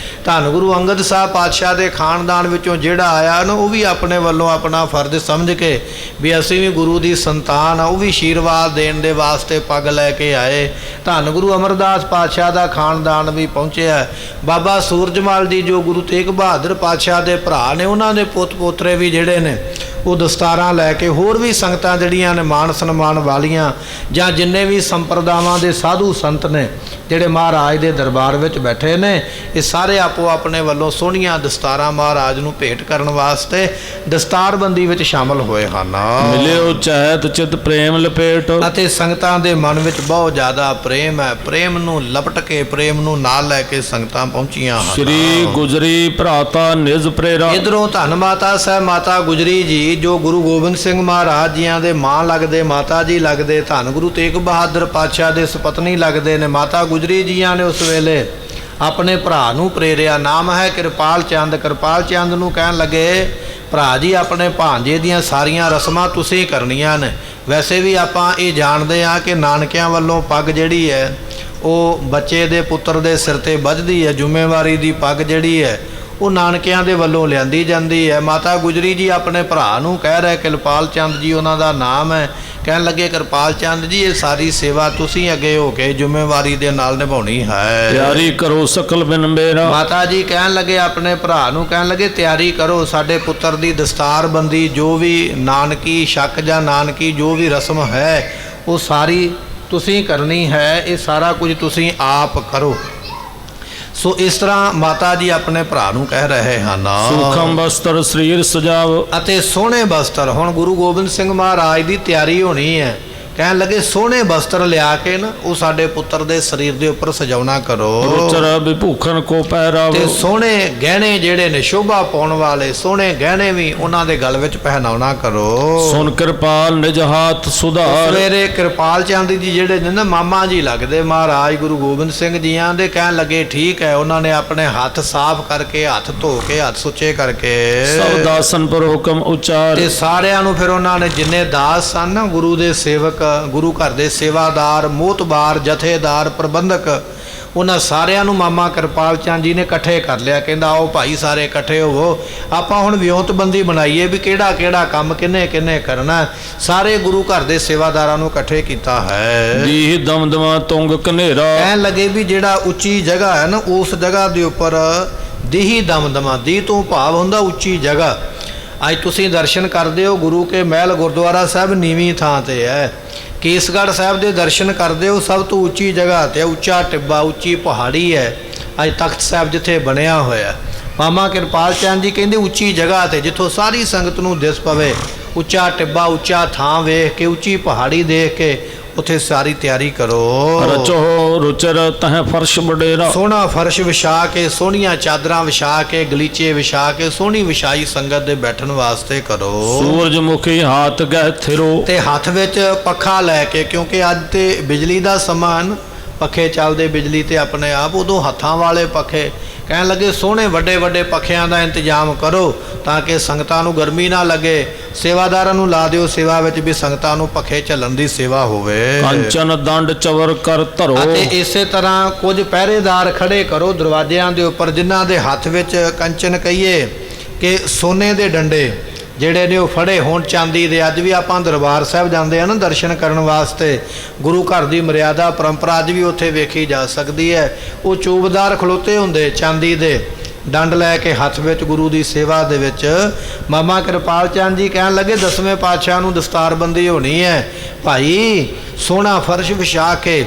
ਧੰਨ ਗੁਰੂ ਅੰਗਦ ਸਾਹਿਬ ਪਾਤਸ਼ਾਹ ਦੇ ਖਾਨਦਾਨ ਵਿੱਚੋਂ ਜਿਹੜਾ ਆਇਆ ਨਾ, ਉਹ ਵੀ ਆਪਣੇ ਵੱਲੋਂ ਆਪਣਾ ਫਰਜ਼ ਸਮਝ ਕੇ ਵੀ ਅਸੀਂ ਵੀ ਗੁਰੂ ਦੀ ਸੰਤਾਨ ਆ, ਉਹ ਵੀ ਆਸ਼ੀਰਵਾਦ ਦੇਣ ਦੇ ਵਾਸਤੇ ਪੱਗ ਲੈ ਕੇ ਆਏ। ਧੰਨ ਗੁਰੂ ਅਮਰਦਾਸ ਪਾਤਸ਼ਾਹ ਦਾ ਖਾਨਦਾਨ ਵੀ ਪਹੁੰਚਿਆ। ਬਾਬਾ ਸੂਰਜਮਲ ਜੀ ਜੋ ਗੁਰੂ ਤੇਗ ਬਹਾਦਰ ਪਾਤਸ਼ਾਹ ਦੇ ਭਰਾ ਨੇ, ਉਹਨਾਂ ਦੇ ਪੁੱਤ ਪੋਤਰੇ ਵੀ ਜਿਹੜੇ ਨੇ ਉਹ ਦਸਤਾਰਾਂ ਲੈ ਕੇ, ਹੋਰ ਵੀ ਸੰਗਤਾਂ ਜਿਹੜੀਆਂ ਨੇ ਮਾਣ ਸਨਮਾਨ ਵਾਲੀਆਂ, ਜਾਂ ਜਿੰਨੇ ਵੀ ਸੰਪਰਦਾਵਾਂ ਦੇ ਸਾਧੂ ਸੰਤ ਨੇ ਜਿਹੜੇ ਮਹਾਰਾਜ ਦੇ ਦਰਬਾਰ ਵਿੱਚ ਬੈਠੇ ਨੇ, ਇਹ ਸਾਰੇ ਆਪੋ ਆਪਣੇ ਵੱਲੋਂ ਸੋਹਣੀਆਂ ਦਸਤਾਰਾਂ ਮਹਾਰਾਜ ਨੂੰ ਭੇਟ ਕਰਨ ਵਾਸਤੇ ਦਸਤਾਰਬੰਦੀ ਵਿੱਚ ਸ਼ਾਮਲ ਹੋਏ ਹਨ। ਮਿਲਿਓ ਚਹਿਤ ਚਿਤ ਪ੍ਰੇਮ ਲਪੇਟ। ਅਤੇ ਸੰਗਤਾਂ ਦੇ ਮਨ ਵਿੱਚ ਬਹੁਤ ਜ਼ਿਆਦਾ ਪ੍ਰੇਮ ਹੈ। ਪ੍ਰੇਮ ਨੂੰ ਲਪਟ ਕੇ, ਪ੍ਰੇਮ ਨੂੰ ਨਾਲ ਲੈ ਕੇ ਸੰਗਤਾਂ ਪਹੁੰਚੀਆਂ ਹਨ। ਸ੍ਰੀ ਗੁਜਰੀ ਭਰਾਤਾ ਨਿਜ ਪ੍ਰੇਰਾ। ਇਧਰੋਂ ਧੰਨ ਮਾਤਾ ਸਾਹਿਬ ਮਾਤਾ ਗੁਜਰੀ ਜੀ ਜੋ ਗੁਰੂ ਗੋਬਿੰਦ ਸਿੰਘ ਮਹਾਰਾਜ ਜੀਆਂ ਦੇ ਮਾਂ ਲੱਗਦੇ, ਮਾਤਾ ਜੀ ਲੱਗਦੇ, ਧੰਨ ਗੁਰੂ ਤੇਗ ਬਹਾਦਰ ਪਾਤਸ਼ਾਹ ਦੇ ਸੁਪਤਨੀ ਲੱਗਦੇ ਨੇ। ਮਾਤਾ ਗੁਜਰੀ ਜੀਆਂ ਨੇ ਉਸ ਵੇਲੇ ਆਪਣੇ ਭਰਾ ਨੂੰ ਪ੍ਰੇਰਿਆ। ਨਾਮ ਹੈ ਕਿਰਪਾਲ ਚੰਦ। ਕਿਰਪਾਲ ਚੰਦ ਨੂੰ ਕਹਿਣ ਲੱਗੇ, ਭਰਾ ਜੀ ਆਪਣੇ ਭਾਂਜੇ ਦੀਆਂ ਸਾਰੀਆਂ ਰਸਮਾਂ ਤੁਸੀਂ ਕਰਨੀਆਂ ਨੇ। ਵੈਸੇ ਵੀ ਆਪਾਂ ਇਹ ਜਾਣਦੇ ਹਾਂ ਕਿ ਨਾਨਕਿਆਂ ਵੱਲੋਂ ਪੱਗ ਜਿਹੜੀ ਹੈ ਉਹ ਬੱਚੇ ਦੇ ਪੁੱਤਰ ਦੇ ਸਿਰ ਤੇ ਬੱਝਦੀ ਹੈ। ਜ਼ਿੰਮੇਵਾਰੀ ਦੀ ਪੱਗ ਜਿਹੜੀ ਹੈ ਉਹ ਨਾਨਕਿਆਂ ਦੇ ਵੱਲੋਂ ਲਿਆਂਦੀ ਜਾਂਦੀ ਹੈ। ਮਾਤਾ ਗੁਜਰੀ ਜੀ ਆਪਣੇ ਭਰਾ ਨੂੰ ਕਹਿ ਰਹੇ, ਕਿਰਪਾਲ ਚੰਦ ਜੀ ਉਹਨਾਂ ਦਾ ਨਾਮ ਹੈ, ਕਹਿਣ ਲੱਗੇ ਕਿਰਪਾਲ ਚੰਦ ਜੀ ਇਹ ਸਾਰੀ ਸੇਵਾ ਤੁਸੀਂ ਅੱਗੇ ਹੋ ਕੇ ਜ਼ਿੰਮੇਵਾਰੀ ਦੇ ਨਾਲ ਨਿਭਾਉਣੀ ਹੈ। ਤਿਆਰੀ ਕਰੋ ਸਕਲ ਬਿਨ ਮੇਰਾ। ਮਾਤਾ ਜੀ ਕਹਿਣ ਲੱਗੇ ਆਪਣੇ ਭਰਾ ਨੂੰ, ਕਹਿਣ ਲੱਗੇ ਤਿਆਰੀ ਕਰੋ, ਸਾਡੇ ਪੁੱਤਰ ਦੀ ਦਸਤਾਰਬੰਦੀ ਜੋ ਵੀ ਨਾਨਕੀ ਸ਼ੱਕ ਜਾਂ ਨਾਨਕੀ ਜੋ ਵੀ ਰਸਮ ਹੈ ਉਹ ਸਾਰੀ ਤੁਸੀਂ ਕਰਨੀ ਹੈ। ਇਹ ਸਾਰਾ ਕੁਝ ਤੁਸੀਂ ਆਪ ਕਰੋ। ਸੋ ਇਸ ਤਰ੍ਹਾਂ ਮਾਤਾ ਜੀ ਆਪਣੇ ਭਰਾ ਨੂੰ ਕਹਿ ਰਹੇ ਹਨ। ਸੂਖਮ ਬਸਤਰ ਸਰੀਰ ਸਜਾਵ। ਅਤੇ ਸੋਹਣੇ ਬਸਤਰ, ਹੁਣ ਗੁਰੂ ਗੋਬਿੰਦ ਸਿੰਘ ਮਹਾਰਾਜ ਦੀ ਤਿਆਰੀ ਹੋਣੀ ਹੈ। ਕਹਿਣ ਲੱਗੇ ਸੋਹਣੇ ਬਸਤਰ ਲਿਆ ਕੇ ਨਾ ਉਹ ਸਾਡੇ ਪੁੱਤਰ ਦੇ ਸਰੀਰ ਦੇ ਉੱਪਰ ਸਜਾਉਣਾ ਕਰੋ। ਰੁਚਰ ਵਿਭੂਖਣ ਕੋ ਪਹਿਰਾਵ। ਤੇ ਸੋਹਣੇ ਗਹਿਣੇ ਜਿਹੜੇ ਨੇ ਸ਼ੋਭਾ ਪਾਉਣ ਵਾਲੇ ਸੋਹਣੇ ਗਹਿਣੇ ਵੀ ਉਹਨਾਂ ਦੇ ਗਲ ਵਿੱਚ ਪਹਿਨਾਉਣਾ ਕਰੋ। ਸੁਨ ਕਿਰਪਾਲ ਨਿਜ ਹਾਥ ਸੁਧਾਰ। ਸਵੇਰੇ ਕਿਰਪਾਲ ਚੰਦ ਜੀ ਜਿਹੜੇ ਨੇ ਨਾ ਮਾਮਾ ਜੀ ਲੱਗਦੇ ਮਹਾਰਾਜ ਗੁਰੂ ਗੋਬਿੰਦ ਸਿੰਘ ਜੀਆਂ ਦੇ, ਕਹਿਣ ਲੱਗੇ ਠੀਕ ਹੈ। ਉਹਨਾਂ ਨੇ ਆਪਣੇ ਹੱਥ ਸਾਫ਼ ਕਰਕੇ, ਹੱਥ ਧੋ ਕੇ, ਹੱਥ ਸੁੱਚੇ ਕਰਕੇ ਸਭ ਦਾਸਨ ਪਰ ਹੁਕਮ ਉਚਾਰ। ਤੇ ਸਾਰਿਆਂ ਨੂੰ ਫਿਰ ਉਹਨਾਂ ਨੇ ਜਿੰਨੇ ਦਾਸ ਸਨ ਨਾ ਗੁਰੂ ਦੇ ਸੇਵਕ ਗੁਰੂ ਘਰ ਦੇ ਸੇਵਾਦਾਰ, ਮੋਹਤਬਾਰ, ਜਥੇਦਾਰ, ਪ੍ਰਬੰਧਕ, ਉਹਨਾਂ ਸਾਰਿਆਂ ਨੂੰ ਮਾਮਾ ਕਿਰਪਾਲ ਚੰਦ ਜੀ ਨੇ ਇਕੱਠੇ ਕਰ ਲਿਆ। ਕਹਿੰਦਾ ਆਓ ਭਾਈ ਸਾਰੇ ਇਕੱਠੇ ਹੋਵੋ, ਆਪਾਂ ਹੁਣ ਵਿਉਂਤਬੰਦੀ ਬਣਾਈਏ ਵੀ ਕਿਹੜਾ ਕਿਹੜਾ ਕੰਮ ਕਿੰਨੇ ਕਿੰਨੇ ਕਰਨਾ। ਸਾਰੇ ਗੁਰੂ ਘਰ ਦੇ ਸੇਵਾਦਾਰਾਂ ਨੂੰ ਇਕੱਠੇ ਕੀਤਾ ਹੈ। ਜੀ ਦਮਦਮਾ ਤੁੰਗ ਕਨੇਰਾ। ਕਹਿਣ ਲੱਗੇ ਵੀ ਜਿਹੜਾ ਉੱਚੀ ਜਗ੍ਹਾ ਹੈ ਨਾ, ਉਸ ਜਗ੍ਹਾ ਦੇ ਉੱਪਰ ਦੀਹੀ ਦਮਦਮਾ, ਦੀ ਤੋਂ ਭਾਵ ਹੁੰਦਾ ਉੱਚੀ ਜਗ੍ਹਾ। ਅੱਜ ਤੁਸੀਂ ਦਰਸ਼ਨ ਕਰਦੇ ਹੋ, ਗੁਰੂ ਕੇ ਮਹਿਲ ਗੁਰਦੁਆਰਾ ਸਾਹਿਬ ਨੀਵੀਂ ਥਾਂ ਤੇ ਹੈ। ਕੇਸਗੜ੍ਹ ਸਾਹਿਬ ਦੇ ਦਰਸ਼ਨ ਕਰਦੇ ਹੋ, ਸਭ ਤੋਂ ਉੱਚੀ ਜਗ੍ਹਾ ਤੇ ਉੱਚਾ ਟਿੱਬਾ, ਉੱਚੀ ਪਹਾੜੀ ਹੈ। ਅੱਜ ਤਖਤ ਸਾਹਿਬ ਜਿੱਥੇ ਬਣਿਆ ਹੋਇਆ, ਮਾਮਾ ਕਿਰਪਾਲ ਚੰਦ ਜੀ ਕਹਿੰਦੇ ਉੱਚੀ ਜਗ੍ਹਾ ਤੇ ਜਿੱਥੋਂ ਸਾਰੀ ਸੰਗਤ ਨੂੰ ਦਿਸ ਪਵੇ, ਉੱਚਾ ਟਿੱਬਾ, ਉੱਚਾ ਥਾਂ ਵੇਖ ਕੇ, ਉੱਚੀ ਪਹਾੜੀ ਦੇਖ ਕੇ ਉੱਥੇ ਸਾਰੀ ਤਿਆਰੀ ਕਰੋ। ਰਚੋ ਰੁਚਰ ਤਹ ਫਰਸ਼ ਬਡੇਰਾ। ਸੋਹਣਾ ਫਰਸ਼ ਵਿਛਾ ਕੇ, ਸੋਹਣੀਆਂ ਚਾਦਰਾਂ ਵਿਛਾ ਕੇ, ਗਲੀਚੇ ਵਿਛਾ ਕੇ, ਸੋਹਣੀ ਵਿਛਾਈ ਸੰਗਤ ਦੇ ਬੈਠਣ ਵਾਸਤੇ ਕਰੋ। ਸੂਰਜਮੁਖੀ ਹਾਥ ਗਹਿ ਥਿਰੋ। ਤੇ ਹੱਥ ਵਿੱਚ ਪੱਖਾ ਲੈ ਕੇ, ਕਿਉਂਕਿ ਅੱਜ ਤੇ ਬਿਜਲੀ ਦਾ ਸਮਾਂ, ਪੱਖੇ ਚੱਲਦੇ ਬਿਜਲੀ ਤੇ ਆਪਣੇ ਆਪ, ਉਦੋਂ ਹੱਥਾਂ ਵਾਲੇ ਪੱਖੇ। ਕਹਿਣ ਲੱਗੇ ਸੋਹਣੇ ਵੱਡੇ ਵੱਡੇ ਪੱਖਿਆਂ ਦਾ ਇੰਤਜ਼ਾਮ ਕਰੋ ਤਾਂ ਕਿ ਸੰਗਤਾਂ ਨੂੰ ਗਰਮੀ ਨਾ ਲੱਗੇ। ਸੇਵਾਦਾਰਾਂ ਨੂੰ ਲਾ ਦਿਓ ਸੇਵਾ ਵਿੱਚ ਵੀ ਸੰਗਤਾਂ ਨੂੰ ਪੱਖੇ ਝੱਲਣ ਦੀ ਸੇਵਾ ਹੋਵੇ। ਕੰਚਨ ਦੰਡ ਚਵਰ ਕਰ ਧਰੋ। ਅਤੇ ਇਸੇ ਤਰ੍ਹਾਂ ਕੁਝ ਪਹਿਰੇਦਾਰ ਖੜੇ ਕਰੋ ਦਰਵਾਜ਼ਿਆਂ ਦੇ ਉੱਪਰ, ਜਿਨ੍ਹਾਂ ਦੇ ਹੱਥ ਵਿੱਚ ਕੰਚਨ ਕਹੀਏ ਕਿ ਸੋਨੇ ਦੇ ਡੰਡੇ ਜਿਹੜੇ ਨੇ ਉਹ ਫੜੇ ਹੋਣ, ਚਾਂਦੀ ਦੇ। ਅੱਜ ਵੀ ਆਪਾਂ ਦਰਬਾਰ ਸਾਹਿਬ ਜਾਂਦੇ ਆ ਨਾ ਦਰਸ਼ਨ ਕਰਨ ਵਾਸਤੇ, ਗੁਰੂ ਘਰ ਦੀ ਮਰਿਆਦਾ ਪਰੰਪਰਾ ਅੱਜ ਵੀ ਉੱਥੇ ਵੇਖੀ ਜਾ ਸਕਦੀ ਹੈ। ਉਹ ਚੂਬਦਾਰ ਖਲੋਤੇ ਹੁੰਦੇ ਚਾਂਦੀ ਦੇ, ਡੰਡ ਲੈ ਕੇ ਹੱਥ ਵਿੱਚ ਗੁਰੂ ਦੀ ਸੇਵਾ ਦੇ ਵਿੱਚ। ਮਾਮਾ ਕਿਰਪਾਲ ਚੰਦ ਜੀ ਕਹਿਣ ਲੱਗੇ 10ਵੇਂ ਪਾਤਸ਼ਾਹ ਨੂੰ ਦਸਤਾਰਬੰਦੀ ਹੋਣੀ ਹੈ ਭਾਈ, ਸੋਹਣਾ ਫਰਸ਼ ਵਿਛਾ ਕੇ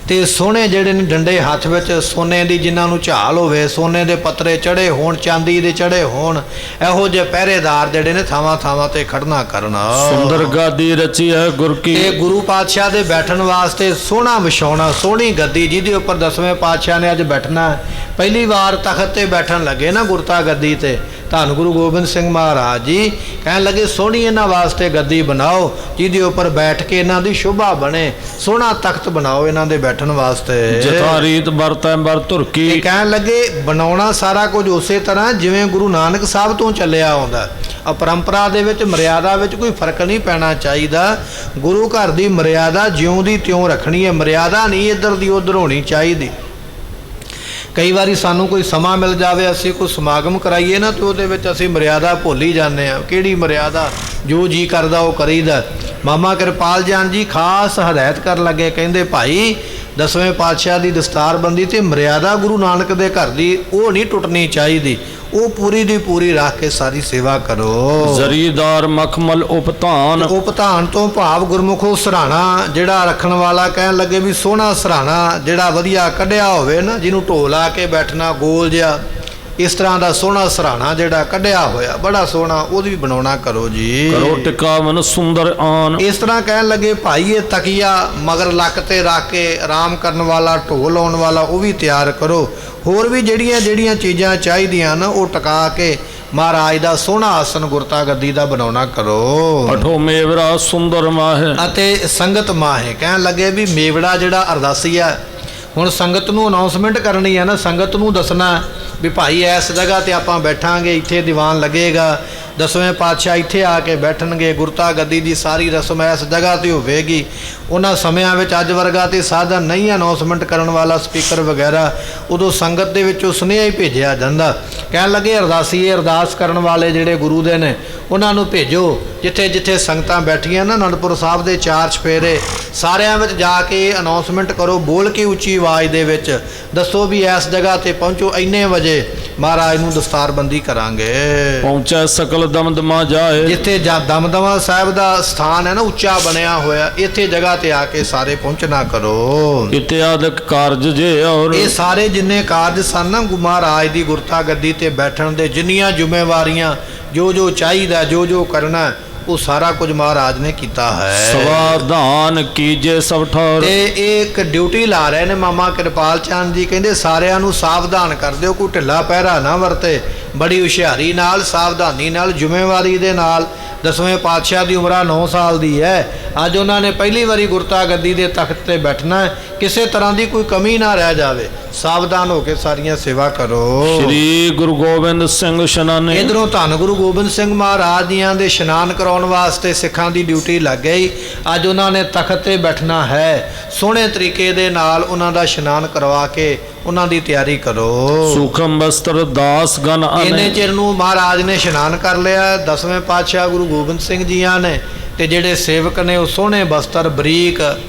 ਤੇ ਸੋਹਣੇ ਜਿਹੜੇ ਨੇ ਡੰਡੇ ਹੱਥ ਵਿੱਚ, ਸੋਨੇ ਦੀ ਜਿਨ੍ਹਾਂ ਨੂੰ ਝਾਲ ਹੋਵੇ, ਸੋਨੇ ਦੇ ਪੱਤਰੇ ਚੜੇ ਹੋਣ, ਚਾਂਦੀ ਦੇ ਚੜੇ ਹੋਣ, ਇਹੋ ਜਿਹੇ ਪਹਿਰੇਦਾਰ ਜਿਹੜੇ ਨੇ ਥਾਵਾਂ ਥਾਵਾਂ ਤੇ ਖੜਨਾ ਕਰਨਾ। ਸੁੰਦਰ ਗਾਦੀ ਰਚੀ ਹੈ ਗੁਰ ਕੀ। ਇਹ ਗੁਰੂ ਪਾਤਸ਼ਾਹ ਦੇ ਬੈਠਣ ਵਾਸਤੇ ਸੋਹਣਾ ਵਿਛਾਉਣਾ, ਸੋਹਣੀ ਗੱਦੀ ਜਿਹਦੇ ਉੱਪਰ 10ਵੇਂ ਪਾਤਸ਼ਾਹ ਨੇ ਅੱਜ ਬੈਠਣਾ। ਪਹਿਲੀ ਵਾਰ ਤਖਤ ਤੇ ਬੈਠਣ ਲੱਗੇ ਨਾ ਗੁਰਤਾ ਗੱਦੀ ਤੇ, ਧੰਨ ਗੁਰੂ ਗੋਬਿੰਦ ਸਿੰਘ ਮਹਾਰਾਜ ਜੀ ਕਹਿਣ ਲੱਗੇ ਸੋਹਣੀ ਇਹਨਾਂ ਵਾਸਤੇ ਗੱਦੀ ਬਣਾਓ ਜਿਹਦੇ ਉੱਪਰ ਬੈਠ ਕੇ ਇਹਨਾਂ ਦੀ ਸ਼ੋਭਾ ਬਣੇ, ਸੋਹਣਾ ਤਖਤ ਬਣਾਓ ਇਹਨਾਂ ਦੇ ਬੈਠਣ ਵਾਸਤੇ। ਜਥਾ ਰੀਤ ਵਰਤੈ ਵਰ ਧੁਰਕੀ। ਕਹਿਣ ਲੱਗੇ ਬਣਾਉਣਾ ਸਾਰਾ ਕੁਝ ਉਸੇ ਤਰ੍ਹਾਂ ਜਿਵੇਂ ਗੁਰੂ ਨਾਨਕ ਸਾਹਿਬ ਤੋਂ ਚੱਲਿਆ ਆਉਂਦਾ। ਪਰੰਪਰਾ ਦੇ ਵਿੱਚ, ਮਰਿਆਦਾ ਵਿੱਚ ਕੋਈ ਫਰਕ ਨਹੀਂ ਪੈਣਾ ਚਾਹੀਦਾ। ਗੁਰੂ ਘਰ ਦੀ ਮਰਿਆਦਾ ਜਿਉਂ ਦੀ ਤਿਉਂ ਰੱਖਣੀ ਹੈ, ਮਰਿਆਦਾ ਨਹੀਂ ਇੱਧਰ ਦੀ ਉੱਧਰ ਹੋਣੀ ਚਾਹੀਦੀ। ਕਈ ਵਾਰੀ ਸਾਨੂੰ ਕੋਈ ਸਮਾਂ ਮਿਲ ਜਾਵੇ, ਅਸੀਂ ਕੋਈ ਸਮਾਗਮ ਕਰਾਈਏ ਨਾ, ਤੇ ਉਹਦੇ ਵਿੱਚ ਅਸੀਂ ਮਰਿਆਦਾ ਭੁੱਲ ਹੀ ਜਾਂਦੇ ਹਾਂ। ਕਿਹੜੀ ਮਰਿਆਦਾ? ਜੋ ਜੀ ਕਰਦਾ ਉਹ ਕਰੀਦਾ। ਮਾਮਾ ਕਿਰਪਾਲ ਚੰਦ ਜੀ ਖਾਸ ਹਦਾਇਤ ਕਰਨ ਲੱਗੇ, ਕਹਿੰਦੇ ਭਾਈ 10ਵੇਂ ਪਾਤਸ਼ਾਹ ਦੀ ਦਸਤਾਰਬੰਦੀ ਤੇ ਮਰਿਆਦਾ ਗੁਰੂ ਨਾਨਕ ਦੇ ਘਰ ਦੀ ਉਹ ਨਹੀਂ ਟੁੱਟਣੀ ਚਾਹੀਦੀ, ਉਹ ਪੂਰੀ ਦੀ ਪੂਰੀ ਰੱਖ ਕੇ ਸਾਰੀ ਸੇਵਾ ਕਰੋ। ਜ਼ਰੀਦਾਰ ਮਖਮਲ ਉਪਧਾਨ। ਉਪਧਾਨ ਤੋਂ ਭਾਵ ਗੁਰਮੁਖੋ ਸਰਾਣਾ ਜਿਹੜਾ ਰੱਖਣ ਵਾਲਾ, ਕਹਿਣ ਲੱਗੇ ਵੀ ਸੋਹਣਾ ਸਰਾਣਾ ਜਿਹੜਾ ਵਧੀਆ ਕੱਢਿਆ ਹੋਵੇ ਨਾ, ਜਿਹਨੂੰ ਢੋ ਲਾ ਕੇ ਬੈਠਣਾ ਗੋਲ ਜਿਹਾ, ਇਸ ਤਰ੍ਹਾਂ ਦਾ ਸੋਹਣਾ ਸਰਾਣਾ ਜਿਹੜਾ ਕੱਢਿਆ ਹੋਇਆ ਬੜਾ ਸੋਹਣਾ, ਉਹਦੀ ਵੀ ਬਣਾਉਣਾ ਕਰੋ ਜੀ। ਕਰੋ ਟਿਕਾ ਮਨ ਸੁੰਦਰ ਆਨ। ਇਸ ਤਰ੍ਹਾਂ ਕਹਿਣ ਲੱਗੇ ਭਾਈ ਇਹ ਤਕੀਆ ਮਗਰ ਲੱਕ ਤੇ ਰੱਖ ਕੇ ਆਰਾਮ ਕਰਨ ਵਾਲਾ, ਢੋ ਲਾਉਣ ਵਾਲਾ, ਉਹ ਵੀ ਤਿਆਰ ਕਰੋ। ਹੋਰ ਵੀ ਜਿਹੜੀਆਂ ਜਿਹੜੀਆਂ ਚੀਜ਼ਾਂ ਚਾਹੀਦੀਆਂ ਨਾ ਉਹ ਟਿਕਾ ਕੇ ਮਹਾਰਾਜ ਦਾ ਸੋਹਣਾ ਆਸਨ ਗੁਰਤਾ ਗੱਦੀ ਦਾ ਬਣਾਉਣਾ ਕਰੋ। ਪਠੋ ਮੇਵਰਾ ਸੁੰਦਰ ਮਾਹੇ। ਅਤੇ ਸੰਗਤ ਮਾਹੇ, ਕਹਿਣ ਲੱਗੇ ਵੀ ਮੇਵੜਾ ਜਿਹੜਾ ਅਰਦਾਸੀ ਆ, ਹੁਣ ਸੰਗਤ ਨੂੰ ਅਨਾਉਂਸਮੈਂਟ ਕਰਨੀ ਹੈ ਨਾ, ਸੰਗਤ ਨੂੰ ਦੱਸਣਾ ਵੀ ਭਾਈ ਇਸ ਜਗ੍ਹਾ ਤੇ ਆਪਾਂ ਬੈਠਾਂਗੇ, ਇੱਥੇ ਦੀਵਾਨ ਲੱਗੇਗਾ, 10ਵੇਂ ਪਾਤਸ਼ਾਹ ਇੱਥੇ ਆ ਕੇ ਬੈਠਣਗੇ, ਗੁਰਤਾ ਗੱਦੀ ਦੀ ਸਾਰੀ ਰਸਮ ਇਸ ਜਗ੍ਹਾ ਤੇ ਹੋਵੇਗੀ। ਉਹਨਾਂ ਸਮਿਆਂ ਵਿੱਚ ਅੱਜ ਵਰਗਾ ਤੇ ਸਾਧਨ ਨਹੀਂ, ਅਨਾਉਂਸਮੈਂਟ ਕਰਨ ਵਾਲਾ ਸਪੀਕਰ ਵਗੈਰਾ, ਉਦੋਂ ਸੰਗਤ ਦੇ ਵਿੱਚੋਂ ਸੁਨੇਹਾ ਹੀ ਭੇਜਿਆ ਜਾਂਦਾ। ਕਹਿਣ ਲੱਗੇ ਅਰਦਾਸੀਏ, ਅਰਦਾਸ ਕਰਨ ਵਾਲੇ ਜਿਹੜੇ ਗੁਰੂ ਦੇ ਨੇ ਉਹਨਾਂ ਨੂੰ ਭੇਜੋ, ਜਿੱਥੇ ਜਿੱਥੇ ਸੰਗਤਾਂ ਬੈਠੀਆਂ ਨਾ ਅਨੰਦਪੁਰ ਸਾਹਿਬ ਦੇ 4 ਚੁਫੇਰੇ, ਸਾਰਿਆਂ ਵਿੱਚ ਜਾ ਕੇ ਅਨਾਉਂਸਮੈਂਟ ਕਰੋ, ਬੋਲ ਕੇ ਉੱਚੀ ਆਵਾਜ਼ ਦੇ ਵਿੱਚ ਦੱਸੋ ਵੀ ਇਸ ਜਗ੍ਹਾ ਤੇ ਪਹੁੰਚੋ, ਇੰਨੇ ਵਜੇ ਮਹਾਰਾਜ ਨੂੰ ਦਸਤਾਰਬੰਦੀ ਕਰਾਂਗੇ। ਪਹੁੰਚੈ ਸਕਲ ਦਮਦਮਾ ਜਾਏ। ਜਿੱਥੇ ਦਮਦਮਾ ਸਾਹਿਬ ਦਾ ਸਥਾਨ ਹੈ ਨਾ ਉੱਚਾ ਬਣਿਆ ਹੋਇਆ, ਇੱਥੇ ਜਗ੍ਹਾ ਤੇ ਆ ਕੇ ਸਾਰੇ ਪਹੁੰਚਣਾ ਕਰੋ। ਇਤਿਆਦਿਕ ਕਾਰਜ ਜੇ ਔਰ ਇਹ ਸਾਰੇ ਜਿੰਨੇ ਕਾਰਜ ਸਨ ਨਾ ਮਹਾਰਾਜ ਦੀ ਗੁਰਤਾ ਗੱਦੀ ਤੇ ਬੈਠਣ ਦੇ, ਜਿੰਨੀਆਂ ਜ਼ਿੰਮੇਵਾਰੀਆਂ, ਜੋ ਜੋ ਚਾਹੀਦਾ, ਜੋ ਜੋ ਕਰਨਾ, ਉਹ ਸਾਰਾ ਕੁਝ ਮਹਾਰਾਜ ਨੇ ਕੀਤਾ ਹੈ। ਸਵਾਧਾਨ ਕੀਜੇ ਸਭ ਠੌਰ। ਤੇ ਇਹ ਇੱਕ ਡਿਊਟੀ ਲਾ ਰਹੇ ਨੇ ਮਾਮਾ ਕਿਰਪਾਲ ਚੰਦ ਜੀ, ਕਹਿੰਦੇ ਸਾਰਿਆਂ ਨੂੰ ਸਾਵਧਾਨ ਕਰ ਦਿਓ, ਕੋਈ ਢਿੱਲਾ ਪਹਿਰਾ ਨਾ ਵਰਤੇ, ਬੜੀ ਹੁਸ਼ਿਆਰੀ ਨਾਲ, ਸਾਵਧਾਨੀ ਨਾਲ, ਜ਼ਿੰਮੇਵਾਰੀ ਦੇ ਨਾਲ। 10ਵੇਂ ਪਾਤਸ਼ਾਹ ਦੀ ਉਮਰ 9 ਸਾਲ ਦੀ ਹੈ। ਅੱਜ ਉਹਨਾਂ ਨੇ ਪਹਿਲੀ ਵਾਰੀ ਗੁਰਤਾ ਗੱਦੀ ਦੇ ਤਖਤ ਤੇ ਬੈਠਣਾ। ਕਿਸੇ ਤਰ੍ਹਾਂ ਦੀ ਕੋਈ ਕਮੀ ਨਾ ਰਹਿ ਜਾਵੇ। ਸਾਵਧਾਨ ਹੋ ਕੇ ਸਾਰੀਆਂ ਸੇਵਾ ਕਰੋ। ਸ੍ਰੀ ਗੁਰੂ ਗੋਬਿੰਦ ਸਿੰਘ ਸ਼ਨਾਨੇ। ਇਧਰੋਂ ਧੰਨ ਗੁਰੂ ਗੋਬਿੰਦ ਸਿੰਘ ਮਹਾਰਾਜ ਜੀਆਂ ਦੇ ਇਸ਼ਨਾਨ ਕਰਾਉਣ ਵਾਸਤੇ ਸਿੱਖਾਂ ਦੀ ਡਿਊਟੀ ਲੱਗ ਗਈ। ਅੱਜ ਉਹਨਾਂ ਨੇ ਤਖਤ ਤੇ ਬੈਠਣਾ ਹੈ। ਸੋਹਣੇ ਤਰੀਕੇ ਦੇ ਨਾਲ ਉਹਨਾਂ ਦਾ ਇਸ਼ਨਾਨ ਕਰਵਾ ਕੇ ਉਹਨਾਂ ਦੀ ਤਿਆਰੀ ਕਰੋ। ਸੁਖਮ ਬਸਤਰ ਦਾਸ ਗਨ ਇਹਨੇ ਆਨੇ। ਚਿਰ ਨੂੰ ਮਹਾਰਾਜ ਨੇ ਇਸ਼ਨਾਨ ਕਰ ਲਿਆ। 10ਵੇਂ ਪਾਤਸ਼ਾਹ ਗੁਰੂ ਗੋਬਿੰਦ ਸਿੰਘ ਜੀਆਂ ਨੇ ਤੇ ਜਿਹੜੇ ਸੇਵਕ ਨੇ ਉਹ ਸੋਹਣੇ ਬਸਤਰ ਬਰੀਕ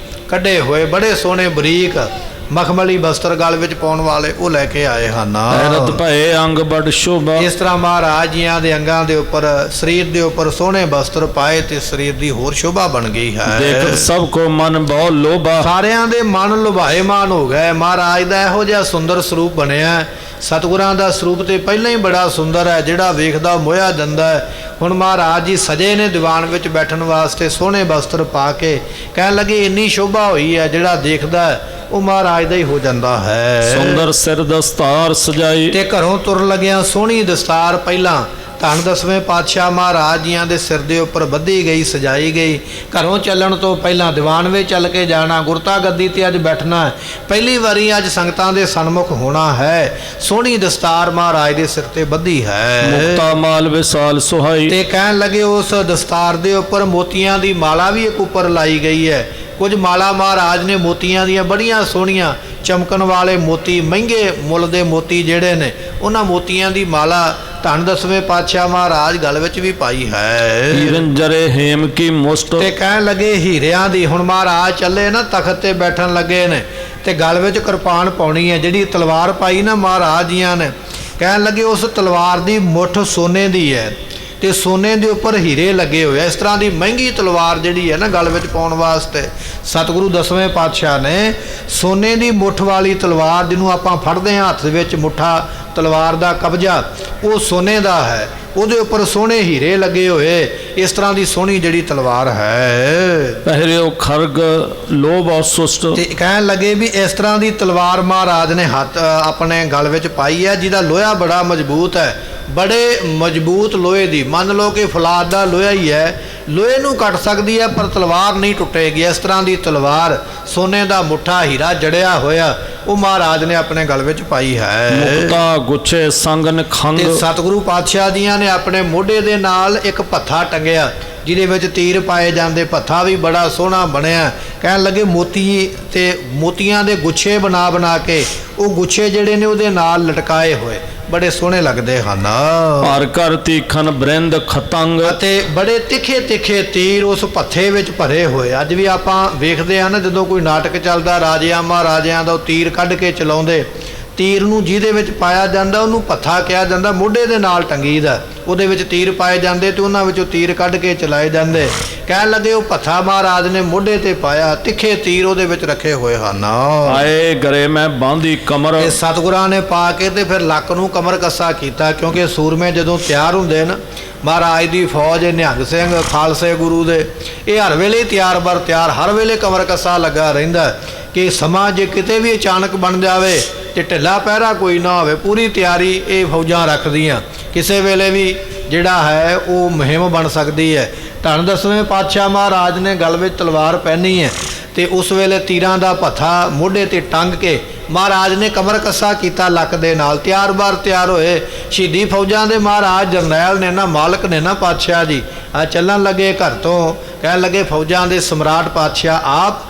ਕੱਢੇ ਹੋਏ, ਬੜੇ ਸੋਹਣੇ ਬਰੀਕ ਮਖਮਲੀ ਬਸਤਰ ਗਲ ਵਿੱਚ ਪਾਉਣ ਵਾਲੇ ਉਹ ਲੈ ਕੇ ਆਏ ਹਨ। ਹੈਰਤ ਭਏ ਅੰਗ ਬੜ ਸ਼ੋਭਾ। ਇਸ ਤਰ੍ਹਾਂ ਮਹਾਰਾਜ ਜੀਆਂ ਦੇ ਅੰਗਾਂ ਦੇ ਉੱਪਰ, ਸਰੀਰ ਦੇ ਉੱਪਰ ਸੋਹਣੇ ਬਸਤਰ ਪਾਏ ਤੇ ਸਰੀਰ ਦੀ ਹੋਰ ਸ਼ੋਭਾ ਬਣ ਗਈ ਹੈ। ਦੇਖ ਸਭ ਕੋ ਮਨ ਬਹੁ ਲੋਭਾ। ਸਾਰਿਆਂ ਦੇ ਮਨ ਲੁਭਾਏਮਾਨ ਹੋ ਗਏ। ਮਹਾਰਾਜ ਦਾ ਇਹੋ ਜਿਹਾ ਸੁੰਦਰ ਸਰੂਪ ਬਣਿਆ। ਸਤਿਗੁਰਾਂ ਦਾ ਸਰੂਪ ਤੇ ਪਹਿਲਾਂ ਹੀ ਬੜਾ ਸੁੰਦਰ ਹੈ, ਜਿਹੜਾ ਵੇਖਦਾ ਮੋਹਿਆ ਜਾਂਦਾ ਹੈ। ਹੁਣ ਮਹਾਰਾਜ ਜੀ ਸਜੇ ਨੇ ਦੀਵਾਨ ਵਿੱਚ ਬੈਠਣ ਵਾਸਤੇ ਸੋਹਣੇ ਬਸਤਰ ਪਾ ਕੇ। ਕਹਿਣ ਲੱਗੇ ਇੰਨੀ ਸ਼ੋਭਾ ਹੋਈ ਹੈ, ਜਿਹੜਾ ਦੇਖਦਾ ਉਹ ਮਹਾਰਾਜ ਦਾ ਹੀ ਹੋ ਜਾਂਦਾ ਹੈ। ਸੁੰਦਰ ਸਿਰ ਦਸਤਾਰ ਸਜਾਈ। ਤੇ ਘਰੋਂ ਤੁਰਨ ਲੱਗਿਆਂ ਸੋਹਣੀ ਦਸਤਾਰ ਪਹਿਲਾਂ ਧੰਨ 10ਵੇਂ ਪਾਤਸ਼ਾਹ ਮਹਾਰਾਜ ਜੀਆਂ ਦੇ ਸਿਰ ਦੇ ਉੱਪਰ ਬੱਧੀ ਗਈ, ਸਜਾਈ ਗਈ। ਘਰੋਂ ਚੱਲਣ ਤੋਂ ਪਹਿਲਾਂ ਦੀਵਾਨ ਵਿੱਚ ਚੱਲ ਕੇ ਜਾਣਾ, ਗੁਰਤਾ ਗੱਦੀ ਤੇ ਅੱਜ ਬੈਠਣਾ, ਪਹਿਲੀ ਵਾਰੀ ਅੱਜ ਸੰਗਤਾਂ ਦੇ ਸਨਮੁਖ ਹੋਣਾ ਹੈ। ਸੋਹਣੀ ਦਸਤਾਰ ਮਹਾਰਾਜ ਦੇ ਸਿਰ ਤੇ ਬੱਧੀ ਹੈ। ਮੁਕਤਾ ਮਾਲ ਵਿਸਾਲ ਸੁਹਾਈ। ਤੇ ਕਹਿਣ ਲੱਗੇ ਉਸ ਦਸਤਾਰ ਦੇ ਉੱਪਰ ਮੋਤੀਆਂ ਦੀ ਮਾਲਾ ਵੀ ਇੱਕ ਉੱਪਰ ਲਾਈ ਗਈ ਹੈ। ਕੁਝ ਮਾਲਾ ਮਹਾਰਾਜ ਨੇ ਮੋਤੀਆਂ ਦੀਆਂ ਬੜੀਆਂ ਸੋਹਣੀਆਂ ਚਮਕਣ ਵਾਲੇ ਮੋਤੀ, ਮਹਿੰਗੇ ਮੁੱਲ ਦੇ ਮੋਤੀ ਜਿਹੜੇ ਨੇ, ਉਹਨਾਂ ਮੋਤੀਆਂ ਦੀ ਮਾਲਾ ਧੰਨ 10ਵੇਂ ਪਾਤਸ਼ਾਹ ਮਹਾਰਾਜ ਗਲ ਵਿੱਚ ਵੀ ਪਾਈ ਹੈ। ਹੀਰਨ ਜਰੇ ਹੇਮ ਕੀ ਮੁਸਟ। ਤੇ ਕਹਿਣ ਲੱਗੇ ਹੀਰਿਆਂ ਦੀ। ਹੁਣ ਮਹਾਰਾਜ ਚੱਲੇ ਨਾ, ਤਖਤ ਤੇ ਬੈਠਣ ਲੱਗੇ ਨੇ ਤੇ ਗਲ ਵਿੱਚ ਕਿਰਪਾਨ ਪਾਉਣੀ ਹੈ। ਜਿਹੜੀ ਤਲਵਾਰ ਪਾਈ ਨਾ ਮਹਾਰਾਜ ਜੀਆਂ ਨੇ, ਕਹਿਣ ਲੱਗੇ ਉਸ ਤਲਵਾਰ ਦੀ ਮੁੱਠ ਸੋਨੇ ਦੀ ਹੈ ਤੇ ਸੋਨੇ ਦੇ ਉੱਪਰ ਹੀਰੇ ਲੱਗੇ ਹੋਏ ਆ। ਇਸ ਤਰ੍ਹਾਂ ਦੀ ਮਹਿੰਗੀ ਤਲਵਾਰ ਜਿਹੜੀ ਹੈ ਨਾ ਗਲ ਵਿੱਚ ਪਾਉਣ ਵਾਸਤੇ ਸਤਿਗੁਰੂ 10ਵੇਂ ਪਾਤਸ਼ਾਹ ਨੇ ਸੋਨੇ ਦੀ ਮੁੱਠ ਵਾਲੀ ਤਲਵਾਰ, ਜਿਹਨੂੰ ਆਪਾਂ ਫੜਦੇ ਹਾਂ ਹੱਥ ਦੇ ਵਿੱਚ ਮੁੱਠਾ ਤਲਵਾਰ ਦਾ ਕਬਜ਼ਾ, ਉਹ ਸੋਨੇ ਦਾ ਹੈ। ਉਹਦੇ ਉੱਪਰ ਸੋਹਣੇ ਹੀਰੇ ਲੱਗੇ ਹੋਏ। ਇਸ ਤਰ੍ਹਾਂ ਦੀ ਸੋਹਣੀ ਜਿਹੜੀ ਤਲਵਾਰ ਹੈ। ਪਹਿਰਿਓ ਖਰਗ ਲੋਭ ਸੁਸਟ। ਤੇ ਕਹਿਣ ਲੱਗੇ ਵੀ ਇਸ ਤਰ੍ਹਾਂ ਦੀ ਤਲਵਾਰ ਮਹਾਰਾਜ ਨੇ ਹੱਥ ਆਪਣੇ ਗਲ ਵਿੱਚ ਪਾਈ ਹੈ, ਜਿਹਦਾ ਲੋਹਾ ਬੜਾ ਮਜ਼ਬੂਤ ਹੈ। ਬੜੇ ਮਜ਼ਬੂਤ ਲੋਹੇ ਦੀ, ਮੰਨ ਲਓ ਕਿ ਫੌਲਾਦ ਦਾ ਲੋਹਾ ਹੀ ਹੈ, ਲੋਹੇ ਨੂੰ ਕੱਟ ਸਕਦੀ ਹੈ ਪਰ ਤਲਵਾਰ ਨਹੀਂ ਟੁੱਟੇਗੀ। ਇਸ ਤਰ੍ਹਾਂ ਦੀ ਤਲਵਾਰ, ਸੋਨੇ ਦਾ ਮੁੱਠਾ ਹੀਰਾ ਜੜਿਆ ਹੋਇਆ, ਉਹ ਮਹਾਰਾਜ ਨੇ ਆਪਣੇ ਗਲ ਵਿੱਚ ਪਾਈ ਹੈ। ਮੁਕਤਾ ਗੁੱਛੇ ਸੰਗਨ ਖੰਗ। ਤੇ ਸਤਿਗੁਰੂ ਪਾਤਸ਼ਾਹ ਜੀਆਂ ਨੇ ਆਪਣੇ ਮੋਢੇ ਦੇ ਨਾਲ ਇੱਕ ਭੱਥਾ ਟੰਗਿਆ, ਜਿਹਦੇ ਵਿੱਚ ਤੀਰ ਪਾਏ ਜਾਂਦੇ। ਭੱਥਾ ਵੀ ਬੜਾ ਸੋਹਣਾ ਬਣਿਆ। ਕਹਿਣ ਲੱਗੇ ਮੋਤੀ ਤੇ ਮੋਤੀਆਂ ਦੇ ਗੁੱਛੇ ਬਣਾ ਬਣਾ ਕੇ ਉਹ ਗੁੱਛੇ ਜਿਹੜੇ ਨੇ ਉਹਦੇ ਨਾਲ ਲਟਕਾਏ ਹੋਏ, ਬੜੇ ਸੋਹਣੇ ਲੱਗਦੇ ਹਨ। ਭਰ ਕਰ ਤੀਖਨ ਬ੍ਰਿੰਦ ਖਤੰਗ। ਅਤੇ ਬੜੇ ਤਿੱਖੇ ਤਿੱਖੇ ਤੀਰ ਉਸ ਭੱਥੇ ਵਿੱਚ ਭਰੇ ਹੋਏ। ਅੱਜ ਵੀ ਆਪਾਂ ਵੇਖਦੇ ਹਾਂ ਨਾ, ਜਦੋਂ ਕੋਈ ਨਾਟਕ ਚੱਲਦਾ, ਰਾਜਿਆਂ ਮਹਾਰਾਜਿਆਂ ਦਾ ਉਹ ਤੀਰ ਕੱਢ ਕੇ ਚਲਾਉਂਦੇ। ਤੀਰ ਨੂੰ ਜਿਹਦੇ ਵਿੱਚ ਪਾਇਆ ਜਾਂਦਾ ਉਹਨੂੰ ਭੱਥਾ ਕਿਹਾ ਜਾਂਦਾ। ਮੋਢੇ ਦੇ ਨਾਲ ਟੰਗੀਦਾ, ਉਹਦੇ ਵਿੱਚ ਤੀਰ ਪਾਏ ਜਾਂਦੇ ਤੇ ਉਹਨਾਂ ਵਿੱਚੋਂ ਤੀਰ ਕੱਢ ਕੇ ਚਲਾਏ ਜਾਂਦੇ। ਕਹਿਣ ਲੱਗੇ ਉਹ ਭੱਥਾ ਮਹਾਰਾਜ ਨੇ ਮੋਢੇ ਤੇ ਪਾਇਆ, ਤਿੱਖੇ ਤੀਰ ਉਹਦੇ ਵਿੱਚ ਰੱਖੇ ਹੋਏ ਹਨ। ਆਏ ਗਰੇ ਮੈਂ ਬਾਂਦੀ ਕਮਰ। ਇਹ ਸਤਿਗੁਰਾਂ ਨੇ ਪਾ ਕੇ ਤੇ ਫਿਰ ਲੱਕ ਨੂੰ ਕਮਰ ਕੱਸਾ ਕੀਤਾ। ਕਿਉਂਕਿ ਸੂਰਮੇ ਜਦੋਂ ਤਿਆਰ ਹੁੰਦੇ ਨਾ, ਮਹਾਰਾਜ ਦੀ ਫੌਜ, ਨਿਹੰਗ ਸਿੰਘ, ਖਾਲਸੇ ਗੁਰੂ ਦੇ, ਇਹ ਹਰ ਵੇਲੇ ਤਿਆਰ ਬਰ ਤਿਆਰ, ਹਰ ਵੇਲੇ ਕਮਰ ਕੱਸਾ ਲੱਗਾ ਰਹਿੰਦਾ ਕਿ ਸਮਾਂ ਜੇ ਕਿਤੇ ਵੀ ਅਚਾਨਕ ਬਣ ਜਾਵੇ ਤੇ ਢਿੱਲਾ ਪਹਿਰਾ ਕੋਈ ਨਾ ਹੋਵੇ, ਪੂਰੀ ਤਿਆਰੀ ਇਹ ਫੌਜਾਂ ਰੱਖਦੀਆਂ। ਕਿਸੇ ਵੇਲੇ ਵੀ ਜਿਹੜਾ ਹੈ ਉਹ ਮੁਹਿੰਮ ਬਣ ਸਕਦੀ ਹੈ। ਧੰਨ 10ਵੇਂ ਪਾਤਸ਼ਾਹ ਮਹਾਰਾਜ ਨੇ ਗਲ ਵਿੱਚ ਤਲਵਾਰ ਪਹਿਨੀ ਹੈ ਤੇ ਉਸ ਵੇਲੇ ਤੀਰਾਂ ਦਾ ਭੱਥਾ ਮੋਢੇ ਤੇ ਟੰਗ ਕੇ ਮਹਾਰਾਜ ਨੇ ਕਮਰ ਕੱਸਾ ਕੀਤਾ ਲੱਕ ਦੇ ਨਾਲ। ਤਿਆਰ ਬਾਰ ਤਿਆਰ ਹੋਏ। ਸ਼ਹੀਦੀ ਫੌਜਾਂ ਦੇ ਮਹਾਰਾਜ ਜਰਨੈਲ ਨੇ ਨਾ, ਮਾਲਕ ਨੇ ਨਾ ਪਾਤਸ਼ਾਹ ਜੀ, ਆ ਚੱਲਣ ਲੱਗੇ ਘਰ ਤੋਂ। ਕਹਿਣ ਲੱਗੇ ਫੌਜਾਂ ਦੇ ਸਮਰਾਟ ਪਾਤਸ਼ਾਹ ਆਪ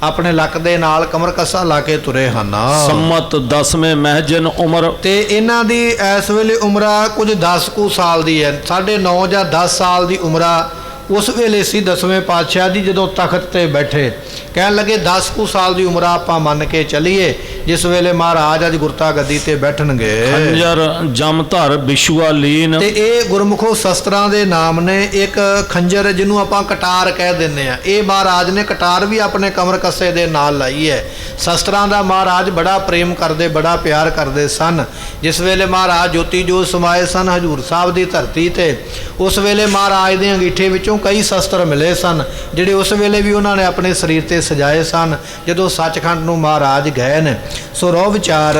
ਆਪਣੇ ਲੱਕ ਦੇ ਨਾਲ ਕਮਰ ਕੱਸਾ ਲਾ ਕੇ ਤੁਰੇ ਹਨ। ਸੰਮਤ 10ਵੇਂ ਮਹਿਜਨ ਉਮਰ। ਤੇ ਇਹਨਾਂ ਦੀ ਇਸ ਵੇਲੇ ਉਮਰਾ ਕੁਝ 10 ਕੁ ਸਾਲ ਦੀ ਹੈ। 9.5 ਜਾਂ 10 ਸਾਲ ਦੀ ਉਮਰਾ ਉਸ ਵੇਲੇ ਸੀ 10ਵੇਂ ਪਾਤਸ਼ਾਹ ਦੀ, ਜਦੋਂ ਤਖਤ ਤੇ ਬੈਠੇ। ਕਹਿਣ ਲੱਗੇ 10 ਕੁ ਸਾਲ ਦੀ ਉਮਰ ਆਪਾਂ ਮੰਨ ਕੇ ਚੱਲੀਏ, ਜਿਸ ਵੇਲੇ ਮਹਾਰਾਜ ਅੱਜ ਗੁਰਤਾ ਗੱਦੀ ਤੇ ਬੈਠਣਗੇ। ਖੰਜਰ ਜਮਧਰ ਵਿਸ਼ੂਆ ਲੀਨ। ਤੇ ਇਹ ਗੁਰਮੁਖੋ ਸ਼ਸਤਰਾਂ ਦੇ ਨਾਮ ਨੇ। ਇੱਕ ਖੰਜਰ, ਜਿਹਨੂੰ ਆਪਾਂ ਕਟਾਰ ਕਹਿ ਦਿੰਦੇ ਆ, ਇਹ ਮਹਾਰਾਜ ਨੇ ਕਟਾਰ ਵੀ ਆਪਣੇ ਕਮਰ ਕੱਸੇ ਦੇ ਨਾਲ ਲਾਈ ਹੈ। ਸ਼ਸਤਰਾਂ ਦਾ ਮਹਾਰਾਜ ਬੜਾ ਪ੍ਰੇਮ ਕਰਦੇ, ਬੜਾ ਪਿਆਰ ਕਰਦੇ ਸਨ। ਜਿਸ ਵੇਲੇ ਮਹਾਰਾਜ ਜੋਤੀ ਜੋਤ ਸਮਾਏ ਸਨ ਹਜ਼ੂਰ ਸਾਹਿਬ ਦੀ ਧਰਤੀ ਤੇ, ਉਸ ਵੇਲੇ ਮਹਾਰਾਜ ਦੇ ਅੰਗੀਠੇ ਵਿੱਚੋਂ ਕਈ ਸ਼ਸਤਰ ਮਿਲੇ ਸਨ, ਜਿਹੜੇ ਉਸ ਵੇਲੇ ਵੀ ਉਹਨਾਂ ਨੇ ਆਪਣੇ ਸਰੀਰ ਤੇ ਸਜਾਏ ਸਨ ਜਦੋਂ ਸੱਚਖੰਡ ਨੂੰ ਮਹਾਰਾਜ ਗਏ ਨੇ। ਸੋ ਰੋ ਵਿਚਾਰ।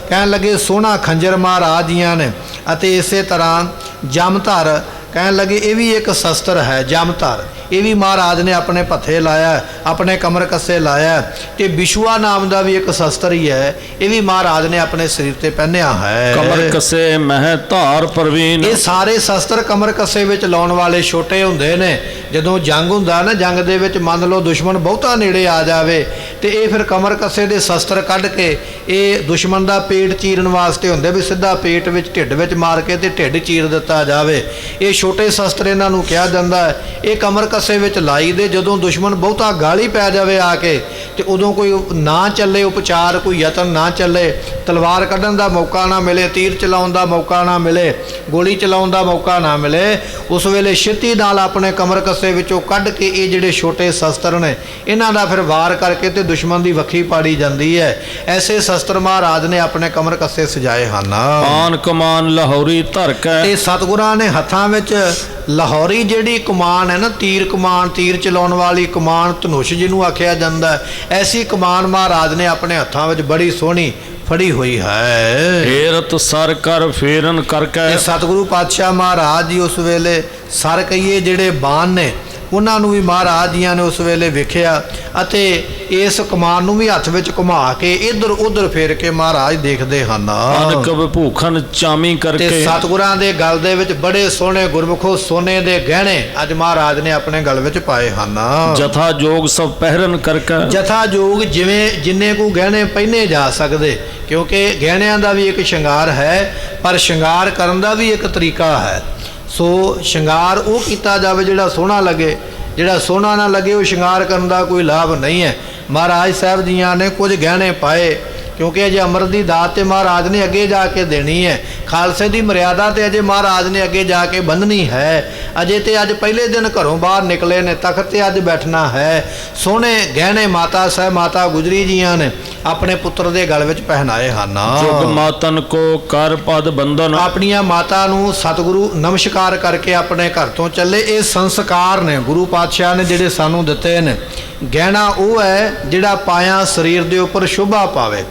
ਕਹਿਣ ਲੱਗੇ ਸੋਹਣਾ ਖੰਜਰ ਮਹਾਰਾਜ ਜੀਆਂ ਨੇ। ਅਤੇ ਇਸੇ ਤਰ੍ਹਾਂ ਜਮਧਰ, ਕਹਿਣ ਲੱਗੇ ਇਹ ਵੀ ਇੱਕ ਸ਼ਸਤਰ ਹੈ। ਜਮਧਰ ਇਹ ਵੀ ਮਹਾਰਾਜ ਨੇ ਆਪਣੇ ਪੱਥੇ ਲਾਇਆ, ਆਪਣੇ ਕਮਰ ਕੱਸੇ ਲਾਇਆ। ਤੇ ਵਿਸ਼ੂਆ ਨਾਮ ਦਾ ਵੀ ਇੱਕ ਸ਼ਸਤਰ ਹੀ ਹੈ, ਇਹ ਵੀ ਮਹਾਰਾਜ ਨੇ ਆਪਣੇ ਸਰੀਰ ਤੇ ਪਹਿਨਿਆ ਹੈ। ਕਮਰ ਕੱਸੇ ਮਹਿ ਧਾਰ ਪ੍ਰਵੀਨ। ਇਹ ਸਾਰੇ ਸ਼ਸਤਰ ਕਮਰ ਕੱਸੇ ਵਿੱਚ ਲਾਉਣ ਵਾਲੇ ਛੋਟੇ ਹੁੰਦੇ ਨੇ। ਜਦੋਂ ਜੰਗ ਹੁੰਦਾ ਨਾ, ਜੰਗ ਦੇ ਵਿੱਚ ਮੰਨ ਲਓ ਦੁਸ਼ਮਣ ਬਹੁਤਾ ਨੇੜੇ ਆ ਜਾਵੇ ਤੇ ਇਹ ਫਿਰ ਕਮਰ ਕੱਸੇ ਦੇ ਸ਼ਸਤਰ ਕੱਢ ਕੇ ਇਹ ਦੁਸ਼ਮਣ ਦਾ ਪੇਟ ਚੀਰਨ ਵਾਸਤੇ ਹੁੰਦੇ, ਵੀ ਸਿੱਧਾ ਪੇਟ ਵਿੱਚ ਢਿੱਡ ਵਿੱਚ ਮਾਰ ਕੇ ਤੇ ਢਿੱਡ ਚੀਰ ਦਿੱਤਾ ਜਾਵੇ। ਇਹ ਛੋਟੇ ਸ਼ਸਤਰ ਇਹਨਾਂ ਨੂੰ ਕਿਹਾ ਜਾਂਦਾ ਹੈ। ਇਹ ਕਮਰ ਕੱਸੇ ਵਿੱਚ ਲਾਈ ਦੇ, ਜਦੋਂ ਦੁਸ਼ਮਣ ਬਹੁਤਾ ਗਾਲੀ ਪੈ ਜਾਵੇ ਆ ਕੇ ਤੇ ਉਦੋਂ ਕੋਈ ਨਾ ਚੱਲੇ ਉਪਚਾਰ, ਕੋਈ ਯਤਨ ਨਾ ਚੱਲੇ, ਤਲਵਾਰ ਕੱਢਣ ਦਾ ਮੌਕਾ ਨਾ ਮਿਲੇ, ਤੀਰ ਚਲਾਉਣ ਦਾ ਮੌਕਾ ਨਾ ਮਿਲੇ, ਗੋਲੀ ਚਲਾਉਣ ਦਾ ਮੌਕਾ ਨਾ ਮਿਲੇ, ਉਸ ਵੇਲੇ ਛੇਤੀ ਨਾਲ ਆਪਣੇ ਕਮਰ ਕੱਸੇ ਵਿੱਚੋਂ ਕੱਢ ਕੇ ਇਹ ਜਿਹੜੇ ਛੋਟੇ ਸ਼ਸਤਰ ਨੇ ਇਹਨਾਂ ਦਾ ਫਿਰ ਵਾਰ ਕਰਕੇ ਤੇ ਦੁਸ਼ਮਣ ਦੀ ਵੱਖੀ ਪਾੜੀ ਜਾਂਦੀ ਹੈ। ਐਸੇ ਸ਼ਸਤਰ ਮਹਾਰਾਜ ਨੇ ਆਪਣੇ ਕਮਰ ਕੱਸੇ ਸਜਾਏ ਹਨ। ਆਨ ਕਮਾਨ ਲਾਹੌਰੀ ਧਰ ਕੇ। ਤੇ ਸਤਿਗੁਰਾਂ ਨੇ ਹੱਥਾਂ ਵਿੱਚ ਲਾਹੌਰੀ ਜਿਹੜੀ ਕਮਾਨ ਹੈ ਨਾ, ਤੀਰ ਕਮਾਨ, ਤੀਰ ਚਲਾਉਣ ਵਾਲੀ ਕਮਾਨ, ਧਨੁਸ਼ ਜਿਹਨੂੰ ਆਖਿਆ ਜਾਂਦਾ, ਐਸੀ ਕਮਾਨ ਮਹਾਰਾਜ ਨੇ ਆਪਣੇ ਹੱਥਾਂ ਵਿੱਚ ਬੜੀ ਸੋਹਣੀ ਫੜੀ ਹੋਈ ਹੈ। ਫੇਰਤ ਸਰ ਕਰ ਫੇਰਨ ਕਰਕੇ। ਸਤਿਗੁਰੂ ਪਾਤਸ਼ਾਹ ਮਹਾਰਾਜ ਜੀ ਉਸ ਵੇਲੇ ਸਰ ਕਹੀਏ ਜਿਹੜੇ ਬਾਣ ਨੇ ਉਹਨਾਂ ਨੂੰ ਵੀ ਮਹਾਰਾਜ ਜੀਆਂ ਨੇ ਉਸ ਵੇਲੇ ਵੇਖਿਆ ਅਤੇ ਇਸ ਕਮਾਨ ਨੂੰ ਵੀ ਹੱਥ ਵਿੱਚ ਘੁਮਾ ਕੇ ਇੱਧਰ ਉੱਧਰ ਫੇਰ ਕੇ ਮਹਾਰਾਜ ਦੇਖਦੇ ਹਨ। ਅਨਕ ਵਿਭੂਖਨ ਚਾਮੀ ਕਰਕੇ। ਤੇ ਸਤਿਗੁਰਾਂ ਦੇ ਗਲ ਦੇ ਵਿੱਚ ਬੜੇ ਸੋਹਣੇ ਗੁਰਮੁਖੋ ਸੋਨੇ ਦੇ ਗਹਿਣੇ ਅੱਜ ਮਹਾਰਾਜ ਨੇ ਆਪਣੇ ਗਲ ਵਿੱਚ ਪਾਏ ਹਨ। ਜਥਾ ਜੋਗ ਸਭ ਪਹਿਰਨ ਕਰਕੇ। ਜਥਾ ਜੋਗ ਜਿਵੇਂ ਜਿੰਨੇ ਕੋ ਗਹਿਣੇ ਪਹਿਨੇ ਜਾ ਸਕਦੇ, ਕਿਉਂਕਿ ਗਹਿਣਿਆਂ ਦਾ ਵੀ ਇੱਕ ਸ਼ਿੰਗਾਰ ਹੈ, ਪਰ ਸ਼ਿੰਗਾਰ ਕਰਨ ਦਾ ਵੀ ਇੱਕ ਤਰੀਕਾ ਹੈ। ਸੋ ਸ਼ਿੰਗਾਰ ਉਹ ਕੀਤਾ ਜਾਵੇ ਜਿਹੜਾ ਸੋਹਣਾ ਲੱਗੇ, ਜਿਹੜਾ ਸੋਹਣਾ ਨਾ ਲੱਗੇ ਉਹ ਸ਼ਿੰਗਾਰ ਕਰਨ ਦਾ ਕੋਈ ਲਾਭ ਨਹੀਂ ਹੈ। ਮਹਾਰਾਜ ਸਾਹਿਬ ਜੀਆਂ ਨੇ ਕੁਝ ਗਹਿਣੇ ਪਾਏ, ਕਿਉਂਕਿ ਅਜੇ ਅੰਮ੍ਰਿਤ ਦੀ ਦਾਤ ਤੇ ਮਹਾਰਾਜ ਨੇ ਅੱਗੇ ਜਾ ਕੇ ਦੇਣੀ ਹੈ। ਖਾਲਸੇ ਦੀ ਮਰਿਆਦਾ ਤੇ ਅਜੇ ਮਹਾਰਾਜ ਨੇ ਅੱਗੇ ਜਾ ਕੇ ਬੰਨ੍ਹਣੀ ਹੈ। ਅਜੇ ਤੇ ਅੱਜ ਪਹਿਲੇ ਦਿਨ ਘਰੋਂ ਬਾਹਰ ਨਿਕਲੇ ਨੇ, ਤਖਤ ਤੇ ਅੱਜ ਬੈਠਣਾ ਹੈ। ਸੋਹਣੇ ਗਹਿਣੇ ਮਾਤਾ ਸਾਹਿਬ, ਮਾਤਾ ਗੁਜਰੀ ਜੀਆਂ ਨੇ ਆਪਣੇ ਪੁੱਤਰ ਦੇ ਗਲ ਵਿੱਚ ਪਹਿਨਾਏ ਹਨ। ਜੁਗ ਮਾਤਨ ਕੋ ਕਰ ਪਦ ਬੰਧਨ। ਆਪਣੀਆਂ ਮਾਤਾ ਨੂੰ ਸਤਿਗੁਰੂ ਨਮਸਕਾਰ ਕਰਕੇ ਆਪਣੇ ਘਰ ਤੋਂ ਚੱਲੇ। ਇਹ ਸੰਸਕਾਰ ਨੇ ਗੁਰੂ ਪਾਤਸ਼ਾਹ ਨੇ ਜਿਹੜੇ ਸਾਨੂੰ ਦਿੱਤੇ ਨੇ। ਗਹਿਣਾ ਉਹ ਹੈ ਜਿਹੜਾ ਪਾਇਆ ਸਰੀਰ ਦੇ ਉੱਪਰ ਸ਼ੋਭਾ ਪਾਵੇ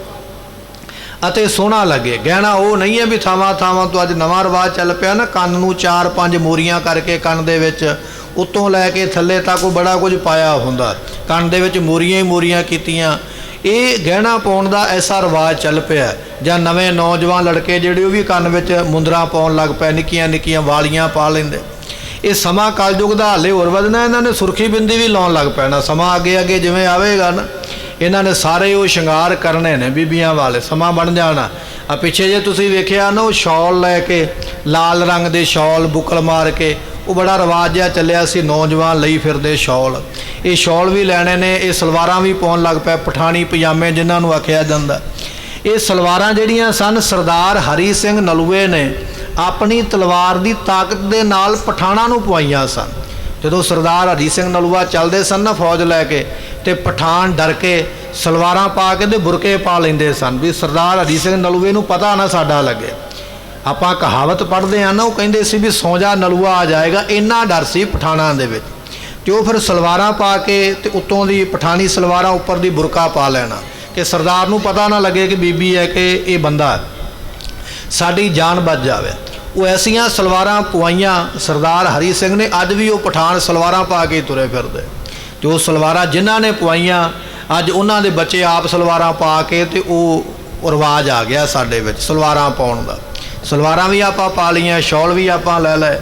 ਅਤੇ ਸੋਹਣਾ ਲੱਗੇ। ਗਹਿਣਾ ਉਹ ਨਹੀਂ ਹੈ ਵੀ ਥਾਵਾਂ ਥਾਵਾਂ ਤੋਂ ਅੱਜ ਨਵਾਂ ਰਿਵਾਜ ਚੱਲ ਪਿਆ ਨਾ, ਕੰਨ ਨੂੰ 4-5 ਮੋਰੀਆਂ ਕਰਕੇ ਕੰਨ ਦੇ ਵਿੱਚ ਉੱਤੋਂ ਲੈ ਕੇ ਥੱਲੇ ਤੱਕ ਬੜਾ ਕੁਝ ਪਾਇਆ ਹੁੰਦਾ, ਕੰਨ ਦੇ ਵਿੱਚ ਮੋਰੀਆਂ ਹੀ ਮੋਰੀਆਂ ਕੀਤੀਆਂ। ਇਹ ਗਹਿਣਾ ਪਾਉਣ ਦਾ ਐਸਾ ਰਿਵਾਜ ਚੱਲ ਪਿਆ। ਜਾਂ ਨਵੇਂ ਨੌਜਵਾਨ ਲੜਕੇ ਜਿਹੜੇ ਉਹ ਵੀ ਕੰਨ ਵਿੱਚ ਮੁੰਦਰਾਂ ਪਾਉਣ ਲੱਗ ਪਏ, ਨਿੱਕੀਆਂ ਨਿੱਕੀਆਂ ਵਾਲੀਆਂ ਪਾ ਲੈਂਦੇ। ਇਹ ਸਮਾਂ ਕਲਯੁਗ ਦਾ ਹਾਲੇ ਹੋਰ ਵਧਣਾ, ਇਹਨਾਂ ਨੇ ਸੁਰਖੀ ਬਿੰਦੀ ਵੀ ਲਾਉਣ ਲੱਗ ਪੈਣਾ। ਸਮਾਂ ਅੱਗੇ ਅੱਗੇ ਜਿਵੇਂ ਆਵੇਗਾ ਨਾ, ਇਹਨਾਂ ਨੇ ਸਾਰੇ ਉਹ ਸ਼ਿੰਗਾਰ ਕਰਨੇ ਨੇ ਬੀਬੀਆਂ ਵਾਲੇ, ਸਮਾਂ ਬਣ ਜਾਣਾ। ਆ ਪਿੱਛੇ ਜੇ ਤੁਸੀਂ ਵੇਖਿਆ ਨਾ, ਉਹ ਸ਼ਾਲ ਲੈ ਕੇ, ਲਾਲ ਰੰਗ ਦੇ ਸ਼ਾਲ ਬੁਕਲ ਮਾਰ ਕੇ, ਉਹ ਬੜਾ ਰਿਵਾਜ ਜਿਹਾ ਚੱਲਿਆ ਸੀ, ਨੌਜਵਾਨ ਲਈ ਫਿਰਦੇ ਸ਼ਾਲ। ਇਹ ਸ਼ਾਲ ਵੀ ਲੈਣੇ ਨੇ, ਇਹ ਸਲਵਾਰਾਂ ਵੀ ਪਾਉਣ ਲੱਗ ਪਏ, ਪਠਾਣੀ ਪਜਾਮੇ ਜਿਨ੍ਹਾਂ ਨੂੰ ਆਖਿਆ ਜਾਂਦਾ। ਇਹ ਸਲਵਾਰਾਂ ਜਿਹੜੀਆਂ ਸਨ, ਸਰਦਾਰ ਹਰੀ ਸਿੰਘ ਨਲੂਏ ਨੇ ਆਪਣੀ ਤਲਵਾਰ ਦੀ ਤਾਕਤ ਦੇ ਨਾਲ ਪਠਾਣਾਂ ਨੂੰ ਪਵਾਈਆਂ ਸਨ। ਜਦੋਂ ਸਰਦਾਰ ਹਰੀ ਸਿੰਘ ਨਲੂਆ ਚੱਲਦੇ ਸਨ ਨਾ ਫੌਜ ਲੈ ਕੇ, ਤੇ ਪਠਾਨ ਡਰ ਕੇ ਸਲਵਾਰਾਂ ਪਾ ਕੇ ਤੇ ਬੁਰਕੇ ਪਾ ਲੈਂਦੇ ਸਨ ਵੀ ਸਰਦਾਰ ਹਰੀ ਸਿੰਘ ਨਲੂਏ ਨੂੰ ਪਤਾ ਨਾ ਸਾਡਾ ਲੱਗੇ। ਆਪਾਂ ਕਹਾਵਤ ਪੜ੍ਹਦੇ ਹਾਂ ਨਾ, ਉਹ ਕਹਿੰਦੇ ਸੀ ਵੀ ਸੌਂ ਜਾ ਨਲੂਆ ਆ ਜਾਏਗਾ। ਇੰਨਾ ਡਰ ਸੀ ਪਠਾਣਾਂ ਦੇ ਵਿੱਚ। ਤੇ ਉਹ ਫਿਰ ਸਲਵਾਰਾਂ ਪਾ ਕੇ ਤੇ ਉੱਤੋਂ ਦੀ ਪਠਾਣੀ ਸਲਵਾਰਾਂ, ਉੱਪਰ ਦੀ ਬੁਰਕਾ ਪਾ ਲੈਣਾ ਕਿ ਸਰਦਾਰ ਨੂੰ ਪਤਾ ਨਾ ਲੱਗੇ ਕਿ ਬੀਬੀ ਹੈ ਕਿ ਇਹ ਬੰਦਾ, ਸਾਡੀ ਜਾਨ ਬਚ ਜਾਵੇ। ਉਹ ਐਸੀਆਂ ਸਲਵਾਰਾਂ ਪਵਾਈਆਂ ਸਰਦਾਰ ਹਰੀ ਸਿੰਘ ਨੇ। ਅੱਜ ਵੀ ਉਹ ਪਠਾਨ ਸਲਵਾਰਾਂ ਪਾ ਕੇ ਤੁਰੇ ਫਿਰਦੇ। ਤੇ ਉਹ ਸਲਵਾਰਾਂ ਜਿਨ੍ਹਾਂ ਨੇ ਪਵਾਈਆਂ, ਅੱਜ ਉਹਨਾਂ ਦੇ ਬੱਚੇ ਆਪ ਸਲਵਾਰਾਂ ਪਾ ਕੇ, ਤੇ ਉਹ ਰਿਵਾਜ ਆ ਗਿਆ ਸਾਡੇ ਵਿੱਚ ਸਲਵਾਰਾਂ ਪਾਉਣ ਦਾ। ਸਲਵਾਰਾਂ ਵੀ ਆਪਾਂ ਪਾ ਲਈਆਂ, ਸ਼ਾਲ ਵੀ ਆਪਾਂ ਲੈ ਲਏ,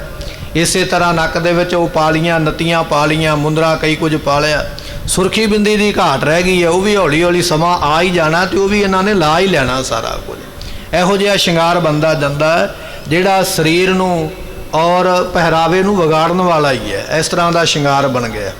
ਇਸੇ ਤਰ੍ਹਾਂ ਨੱਕ ਦੇ ਵਿੱਚ ਉਹ ਪਾ ਲਈਆਂ, ਨੱਤੀਆਂ ਪਾ ਲਈਆਂ, ਮੁੰਦਰਾ ਕਈ ਕੁਝ ਪਾ ਲਿਆ। ਸੁਰਖੀ ਬਿੰਦੀ ਦੀ ਘਾਟ ਰਹਿ ਗਈ ਹੈ, ਉਹ ਵੀ ਹੌਲੀ ਹੌਲੀ ਸਮਾਂ ਆ ਹੀ ਜਾਣਾ ਤੇ ਉਹ ਵੀ ਇਹਨਾਂ ਨੇ ਲਾ ਹੀ ਲੈਣਾ ਸਾਰਾ ਕੁਝ। ਇਹੋ ਜਿਹਾ ਸ਼ਿੰਗਾਰ ਬਣਦਾ ਜਾਂਦਾ ਜਿਹੜਾ ਸਰੀਰ ਨੂੰ ਔਰ ਪਹਿਰਾਵੇ ਨੂੰ ਵਿਗਾੜਨ ਵਾਲਾ ਹੀ ਹੈ। ਇਸ ਤਰ੍ਹਾਂ ਦਾ ਸ਼ਿੰਗਾਰ ਬਣ ਗਿਆ।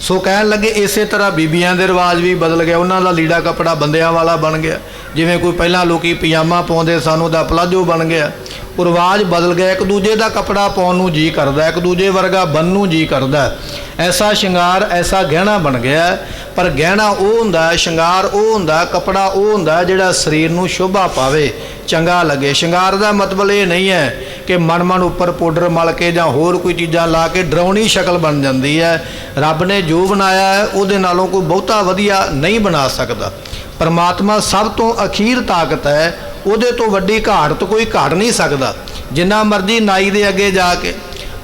ਸੋ ਕਹਿਣ ਲੱਗੇ ਇਸੇ ਤਰ੍ਹਾਂ ਬੀਬੀਆਂ ਦੇ ਰਿਵਾਜ ਵੀ ਬਦਲ ਗਿਆ। ਉਹਨਾਂ ਦਾ ਲੀੜਾ ਕੱਪੜਾ ਬੰਦਿਆਂ ਵਾਲਾ ਬਣ ਗਿਆ। ਜਿਵੇਂ ਕੋਈ ਪਹਿਲਾਂ ਲੋਕੀ ਪਜਾਮਾ ਪਾਉਂਦੇ ਸਨ, ਉਹਦਾ ਪਲਾਜੋ ਬਣ ਗਿਆ। ਉਹ ਰਿਵਾਜ ਬਦਲ ਗਿਆ। ਇੱਕ ਦੂਜੇ ਦਾ ਕੱਪੜਾ ਪਾਉਣ ਨੂੰ ਜੀ ਕਰਦਾ, ਇੱਕ ਦੂਜੇ ਵਰਗਾ ਬਣਨ ਨੂੰ ਜੀ ਕਰਦਾ। ਐਸਾ ਸ਼ਿੰਗਾਰ, ਐਸਾ ਗਹਿਣਾ ਬਣ ਗਿਆ। ਪਰ ਗਹਿਣਾ ਉਹ ਹੁੰਦਾ, ਸ਼ਿੰਗਾਰ ਉਹ ਹੁੰਦਾ, ਕੱਪੜਾ ਉਹ ਹੁੰਦਾ ਜਿਹੜਾ ਸਰੀਰ ਨੂੰ ਸ਼ੋਭਾ ਪਾਵੇ, ਚੰਗਾ ਲੱਗੇ। ਸ਼ਿੰਗਾਰ ਦਾ ਮਤਲਬ ਇਹ ਨਹੀਂ ਹੈ ਕਿ ਮਨ ਉੱਪਰ ਪਾਊਡਰ ਮਲ ਕੇ ਜਾਂ ਹੋਰ ਕੋਈ ਚੀਜ਼ਾਂ ਲਾ ਕੇ ਡਰਾਉਣੀ ਸ਼ਕਲ ਬਣ ਜਾਂਦੀ ਹੈ। ਰੱਬ ਨੇ ਜੋ ਬਣਾਇਆ ਹੈ ਉਹਦੇ ਨਾਲੋਂ ਕੋਈ ਬਹੁਤਾ ਵਧੀਆ ਨਹੀਂ ਬਣਾ ਸਕਦਾ। ਪਰਮਾਤਮਾ ਸਭ ਤੋਂ ਅਖੀਰ ਤਾਕਤ ਹੈ, ਉਹਦੇ ਤੋਂ ਵੱਡੀ ਘਾਟ ਕੋਈ ਘਾਟ ਨਹੀਂ ਸਕਦਾ। ਜਿੰਨਾ ਮਰਜ਼ੀ ਨਾਈ ਦੇ ਅੱਗੇ ਜਾ ਕੇ,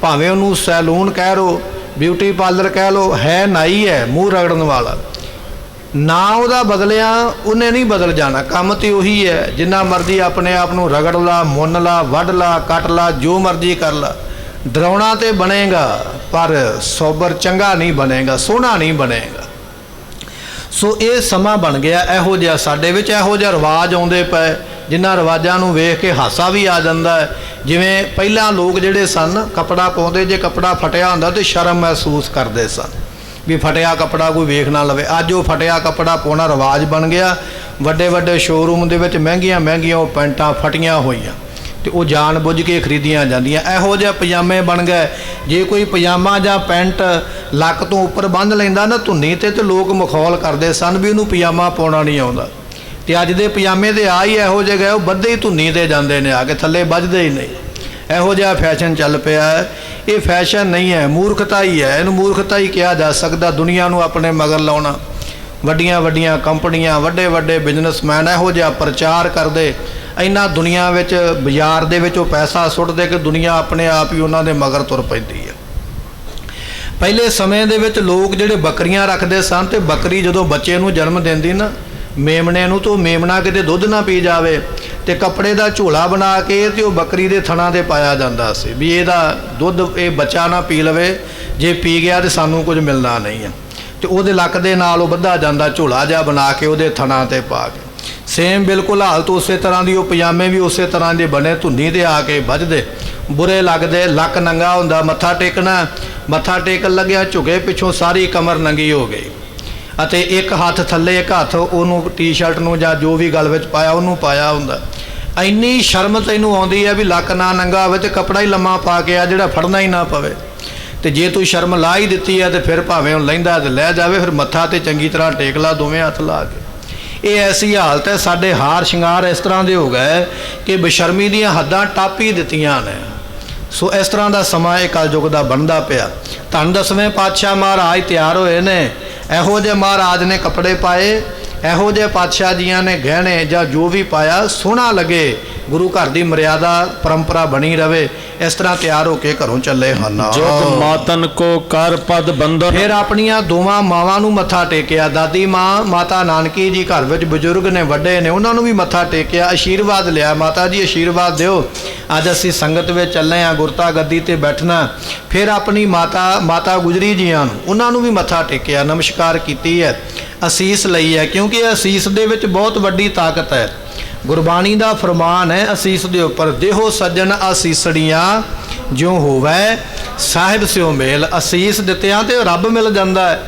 ਭਾਵੇਂ ਉਹਨੂੰ ਸੈਲੂਨ ਕਹਿ ਰੋ ਬਿਊਟੀ ਪਾਰਲਰ ਕਹਿ ਲਓ, ਹੈ ਨਾਈ ਹੈ ਮੂੰਹ ਰਗੜਨ ਵਾਲਾ, ਨਾ ਉਹਦਾ ਬਦਲਿਆ ਉਹਨੇ ਨਹੀਂ ਬਦਲ ਜਾਣਾ। ਕੰਮ ਤੇ ਉਹੀ ਹੈ, ਜਿੰਨਾ ਮਰਜ਼ੀ ਆਪਣੇ ਆਪ ਨੂੰ ਰਗੜ ਲਾ, ਮੁੰਨ ਲਾ, ਵੱਢ ਲਾ, ਕੱਟ ਲਾ, ਜੋ ਮਰਜ਼ੀ ਕਰ ਲਾ, ਡਰਾਉਣਾ ਤੇ ਬਣੇਗਾ ਪਰ ਸੋਬਰ ਚੰਗਾ ਨਹੀਂ ਬਣੇਗਾ, ਸੋਹਣਾ ਨਹੀਂ ਬਣੇਗਾ। ਸੋ ਇਹ ਸਮਾਂ ਬਣ ਗਿਆ ਇਹੋ ਜਿਹਾ, ਸਾਡੇ ਵਿੱਚ ਇਹੋ ਜਿਹਾ ਰਿਵਾਜ ਆਉਂਦੇ ਪਏ ਜਿਨ੍ਹਾਂ ਰਿਵਾਜਾਂ ਨੂੰ ਵੇਖ ਕੇ ਹਾਸਾ ਵੀ ਆ ਜਾਂਦਾ ਹੈ। ਜਿਵੇਂ ਪਹਿਲਾਂ ਲੋਕ ਜਿਹੜੇ ਸਨ ਕੱਪੜਾ ਪਾਉਂਦੇ, ਜੇ ਕੱਪੜਾ ਫਟਿਆ ਹੁੰਦਾ ਤਾਂ ਸ਼ਰਮ ਮਹਿਸੂਸ ਕਰਦੇ ਸਨ ਵੀ ਫਟਿਆ ਕੱਪੜਾ ਕੋਈ ਵੇਖ ਨਾ ਲਵੇ। ਅੱਜ ਉਹ ਫਟਿਆ ਕੱਪੜਾ ਪਾਉਣਾ ਰਿਵਾਜ ਬਣ ਗਿਆ। ਵੱਡੇ ਵੱਡੇ ਸ਼ੋਰੂਮ ਦੇ ਵਿੱਚ ਮਹਿੰਗੀਆਂ ਮਹਿੰਗੀਆਂ ਉਹ ਪੈਂਟਾਂ ਫਟੀਆਂ ਹੋਈਆਂ ਤੇ ਉਹ ਜਾਣ ਬੁੱਝ ਕੇ ਖਰੀਦੀਆਂ ਜਾਂਦੀਆਂ। ਇਹੋ ਜਿਹੇ ਪਜਾਮੇ ਬਣ ਗਏ, ਜੇ ਕੋਈ ਪਜਾਮਾ ਜਾਂ ਪੈਂਟ ਲੱਕ ਤੋਂ ਉੱਪਰ ਬੰਨ੍ਹ ਲੈਂਦਾ ਨਾ ਧੁੰਨੀ ਤੇ ਲੋਕ ਮਖੌਲ ਕਰਦੇ ਸਨ ਵੀ ਉਹਨੂੰ ਪਜਾਮਾ ਪਾਉਣਾ ਨਹੀਂ ਆਉਂਦਾ। ਤੇ ਅੱਜ ਦੇ ਪਜਾਮੇ ਤੇ ਆ ਹੀ ਇਹੋ ਜਿਹੇ ਗਏ, ਉਹ ਬੱਧੇ ਹੀ ਧੁੰਨੀ ਤੇ ਜਾਂਦੇ ਨੇ, ਆ ਕੇ ਥੱਲੇ ਵੱਜਦੇ ਹੀ ਨਹੀਂ। ਇਹੋ ਜਿਹਾ ਫੈਸ਼ਨ ਚੱਲ ਪਿਆ ਹੈ। ਇਹ ਫੈਸ਼ਨ ਨਹੀਂ ਹੈ, ਮੂਰਖਤਾ ਹੀ ਹੈ, ਇਹਨੂੰ ਮੂਰਖਤਾ ਹੀ ਕਿਹਾ ਜਾ ਸਕਦਾ। ਦੁਨੀਆ ਨੂੰ ਆਪਣੇ ਮਗਰ ਲਾਉਣਾ, ਵੱਡੀਆਂ ਵੱਡੀਆਂ ਕੰਪਨੀਆਂ, ਵੱਡੇ ਵੱਡੇ ਬਿਜ਼ਨਸਮੈਨ ਇਹੋ ਜਿਹਾ ਪ੍ਰਚਾਰ ਕਰਦੇ, ਇੰਨਾ ਦੁਨੀਆ ਵਿੱਚ ਬਾਜ਼ਾਰ ਦੇ ਵਿੱਚ ਉਹ ਪੈਸਾ ਸੁੱਟਦੇ ਕਿ ਦੁਨੀਆ ਆਪਣੇ ਆਪ ਹੀ ਉਹਨਾਂ ਦੇ ਮਗਰ ਤੁਰ ਪੈਂਦੀ ਹੈ। ਪਹਿਲੇ ਸਮੇਂ ਦੇ ਵਿੱਚ ਲੋਕ ਜਿਹੜੇ ਬੱਕਰੀਆਂ ਰੱਖਦੇ ਸਨ ਤੇ ਬੱਕਰੀ ਜਦੋਂ ਬੱਚੇ ਨੂੰ ਜਨਮ ਦਿੰਦੀ ਨਾ ਮੇਮਣੇ ਨੂੰ, ਤਾਂ ਉਹ ਮੇਮਣਾ ਕਿਤੇ ਦੁੱਧ ਨਾ ਪੀ ਜਾਵੇ ਤੇ ਕੱਪੜੇ ਦਾ ਝੋਲਾ ਬਣਾ ਕੇ ਤੇ ਉਹ ਬੱਕਰੀ ਦੇ ਥਣਾਂ ਤੇ ਪਾਇਆ ਜਾਂਦਾ ਸੀ ਵੀ ਇਹਦਾ ਦੁੱਧ ਇਹ ਬੱਚਾ ਨਾ ਪੀ ਲਵੇ, ਜੇ ਪੀ ਗਿਆ ਤੇ ਸਾਨੂੰ ਕੁਝ ਮਿਲਣਾ ਨਹੀਂ ਹੈ। ਤੇ ਉਹਦੇ ਲੱਕ ਦੇ ਨਾਲ ਉਹ ਬੱਧਾ ਜਾਂਦਾ ਝੋਲਾ ਜਿਹਾ ਬਣਾ ਕੇ ਉਹਦੇ ਥਣਾਂ ਤੇ ਪਾ ਕੇ। ਸੇਮ ਬਿਲਕੁਲ ਹਾਲਤ ਉਸੇ ਤਰ੍ਹਾਂ ਦੀ, ਉਹ ਪਜਾਮੇ ਵੀ ਉਸੇ ਤਰ੍ਹਾਂ ਦੇ ਬਣੇ, ਧੁੰਨੀ ਤੇ ਆ ਕੇ ਵੱਜਦੇ, ਬੁਰੇ ਲੱਗਦੇ। ਲੱਕ ਨੰਗਾ ਹੁੰਦਾ, ਮੱਥਾ ਟੇਕਣਾ, ਮੱਥਾ ਟੇਕਣ ਲੱਗਿਆ ਝੁਕੇ ਪਿੱਛੋਂ ਸਾਰੀ ਕਮਰ ਨੰਗੀ ਹੋ ਗਈ ਅਤੇ ਇੱਕ ਹੱਥ ਥੱਲੇ, ਇੱਕ ਹੱਥ ਉਹਨੂੰ ਟੀ-ਸ਼ਰਟ ਨੂੰ ਜਾਂ ਜੋ ਵੀ ਗਲ ਵਿੱਚ ਪਾਇਆ ਉਹਨੂੰ ਪਾਇਆ ਹੁੰਦਾ। ਇੰਨੀ ਸ਼ਰਮ ਤੈਨੂੰ ਆਉਂਦੀ ਹੈ ਵੀ ਲੱਕ ਨਾ ਨੰਗਾ ਹੋਵੇ ਤੇ ਕੱਪੜਾ ਹੀ ਲੰਮਾ ਪਾ ਕੇ ਆ ਜਿਹੜਾ ਫੜਨਾ ਹੀ ਨਾ ਪਵੇ। ਤੇ ਜੇ ਤੂੰ ਸ਼ਰਮ ਲਾ ਹੀ ਦਿੱਤੀ ਹੈ ਤੇ ਫਿਰ ਭਾਵੇਂ ਉਹ ਲਹਿੰਦਾ ਤੇ ਲੈ ਜਾਵੇ, ਫਿਰ ਮੱਥਾ ਤੇ ਚੰਗੀ ਤਰ੍ਹਾਂ ਟੇਕ ਲਾ ਦੋਵੇਂ ਹੱਥ ਲਾ ਕੇ। ਇਹ ਐਸੀ ਹਾਲਤ ਹੈ, ਸਾਡੇ ਹਾਰ ਸ਼ਿੰਗਾਰ ਇਸ ਤਰ੍ਹਾਂ ਦੇ ਹੋ ਗਏ ਕਿ ਬੇਸ਼ਰਮੀ ਦੀਆਂ ਹੱਦਾਂ ਟੱਪ ਹੀ ਦਿੱਤੀਆਂ ਨੇ। ਸੋ ਇਸ ਤਰ੍ਹਾਂ ਦਾ ਸਮਾਂ ਇਹ ਕਲਯੁਗ ਦਾ ਬਣਦਾ ਪਿਆ। ਧੰਨ 10ਵੇਂ ਪਾਤਸ਼ਾਹ ਮਹਾਰਾਜ ਤਿਆਰ ਹੋਏ ਨੇ, ਇਹੋ ਜਿਹੇ ਮਹਾਰਾਜ ਨੇ ਕੱਪੜੇ ਪਾਏ, ਇਹੋ ਜਿਹੇ ਪਾਤਸ਼ਾਹ ਜੀਆਂ ਨੇ ਗਹਿਣੇ ਜਾਂ ਜੋ ਵੀ ਪਾਇਆ ਸੋਹਣਾ ਲੱਗੇ, ਗੁਰੂ ਘਰ ਦੀ ਮਰਿਆਦਾ ਪਰੰਪਰਾ ਬਣੀ ਰਵੇ, ਇਸ ਤਰ੍ਹਾਂ ਤਿਆਰ ਹੋ ਕੇ ਘਰੋਂ ਚੱਲੇ ਹਨ। ਜੁਗ ਮਾਤਨ ਕੋ ਕਰ ਪਦ ਬੰਧਨ। ਫਿਰ ਆਪਣੀਆਂ ਦੋਵਾਂ ਮਾਵਾਂ ਨੂੰ ਮੱਥਾ ਟੇਕਿਆ। ਦਾਦੀ ਮਾਂ ਮਾਤਾ ਨਾਨਕੀ ਜੀ ਘਰ ਵਿੱਚ ਬਜ਼ੁਰਗ ਨੇ, ਵੱਡੇ ਨੇ, ਉਹਨਾਂ ਨੂੰ ਵੀ ਮੱਥਾ ਟੇਕਿਆ, ਆਸ਼ੀਰਵਾਦ ਲਿਆ, ਮਾਤਾ ਜੀ ਆਸ਼ੀਰਵਾਦ ਦਿਓ, ਅੱਜ ਅਸੀਂ ਸੰਗਤ ਵਿੱਚ ਚੱਲੇ ਹਾਂ, ਗੁਰਤਾ ਗੱਦੀ ਤੇ ਬੈਠਣਾ। ਫਿਰ ਆਪਣੀ ਮਾਤਾ ਗੁਜਰੀ ਜੀਆਂ ਨੂੰ, ਉਹਨਾਂ ਨੂੰ ਵੀ ਮੱਥਾ ਟੇਕਿਆ, ਨਮਸਕਾਰ ਕੀਤੀ ਹੈ, ਅਸੀਸ ਲਈ ਹੈ, ਕਿਉਂਕਿ ਅਸੀਸ ਦੇ ਵਿੱਚ ਬਹੁਤ ਵੱਡੀ ਤਾਕਤ ਹੈ। ਗੁਰਬਾਣੀ ਦਾ ਫਰਮਾਨ ਹੈ ਅਸੀਸ ਦੇ ਉੱਪਰ, ਦੇਹੋ ਸੱਜਣ ਅਸੀਸੜੀਆਂ ਜਿਉਂ ਹੋਵੇ ਸਾਹਿਬ ਸਿਓ ਮੇਲ। ਅਸੀਸ ਦਿੱਤਿਆਂ ਤੇ ਰੱਬ ਮਿਲ ਜਾਂਦਾ ਹੈ,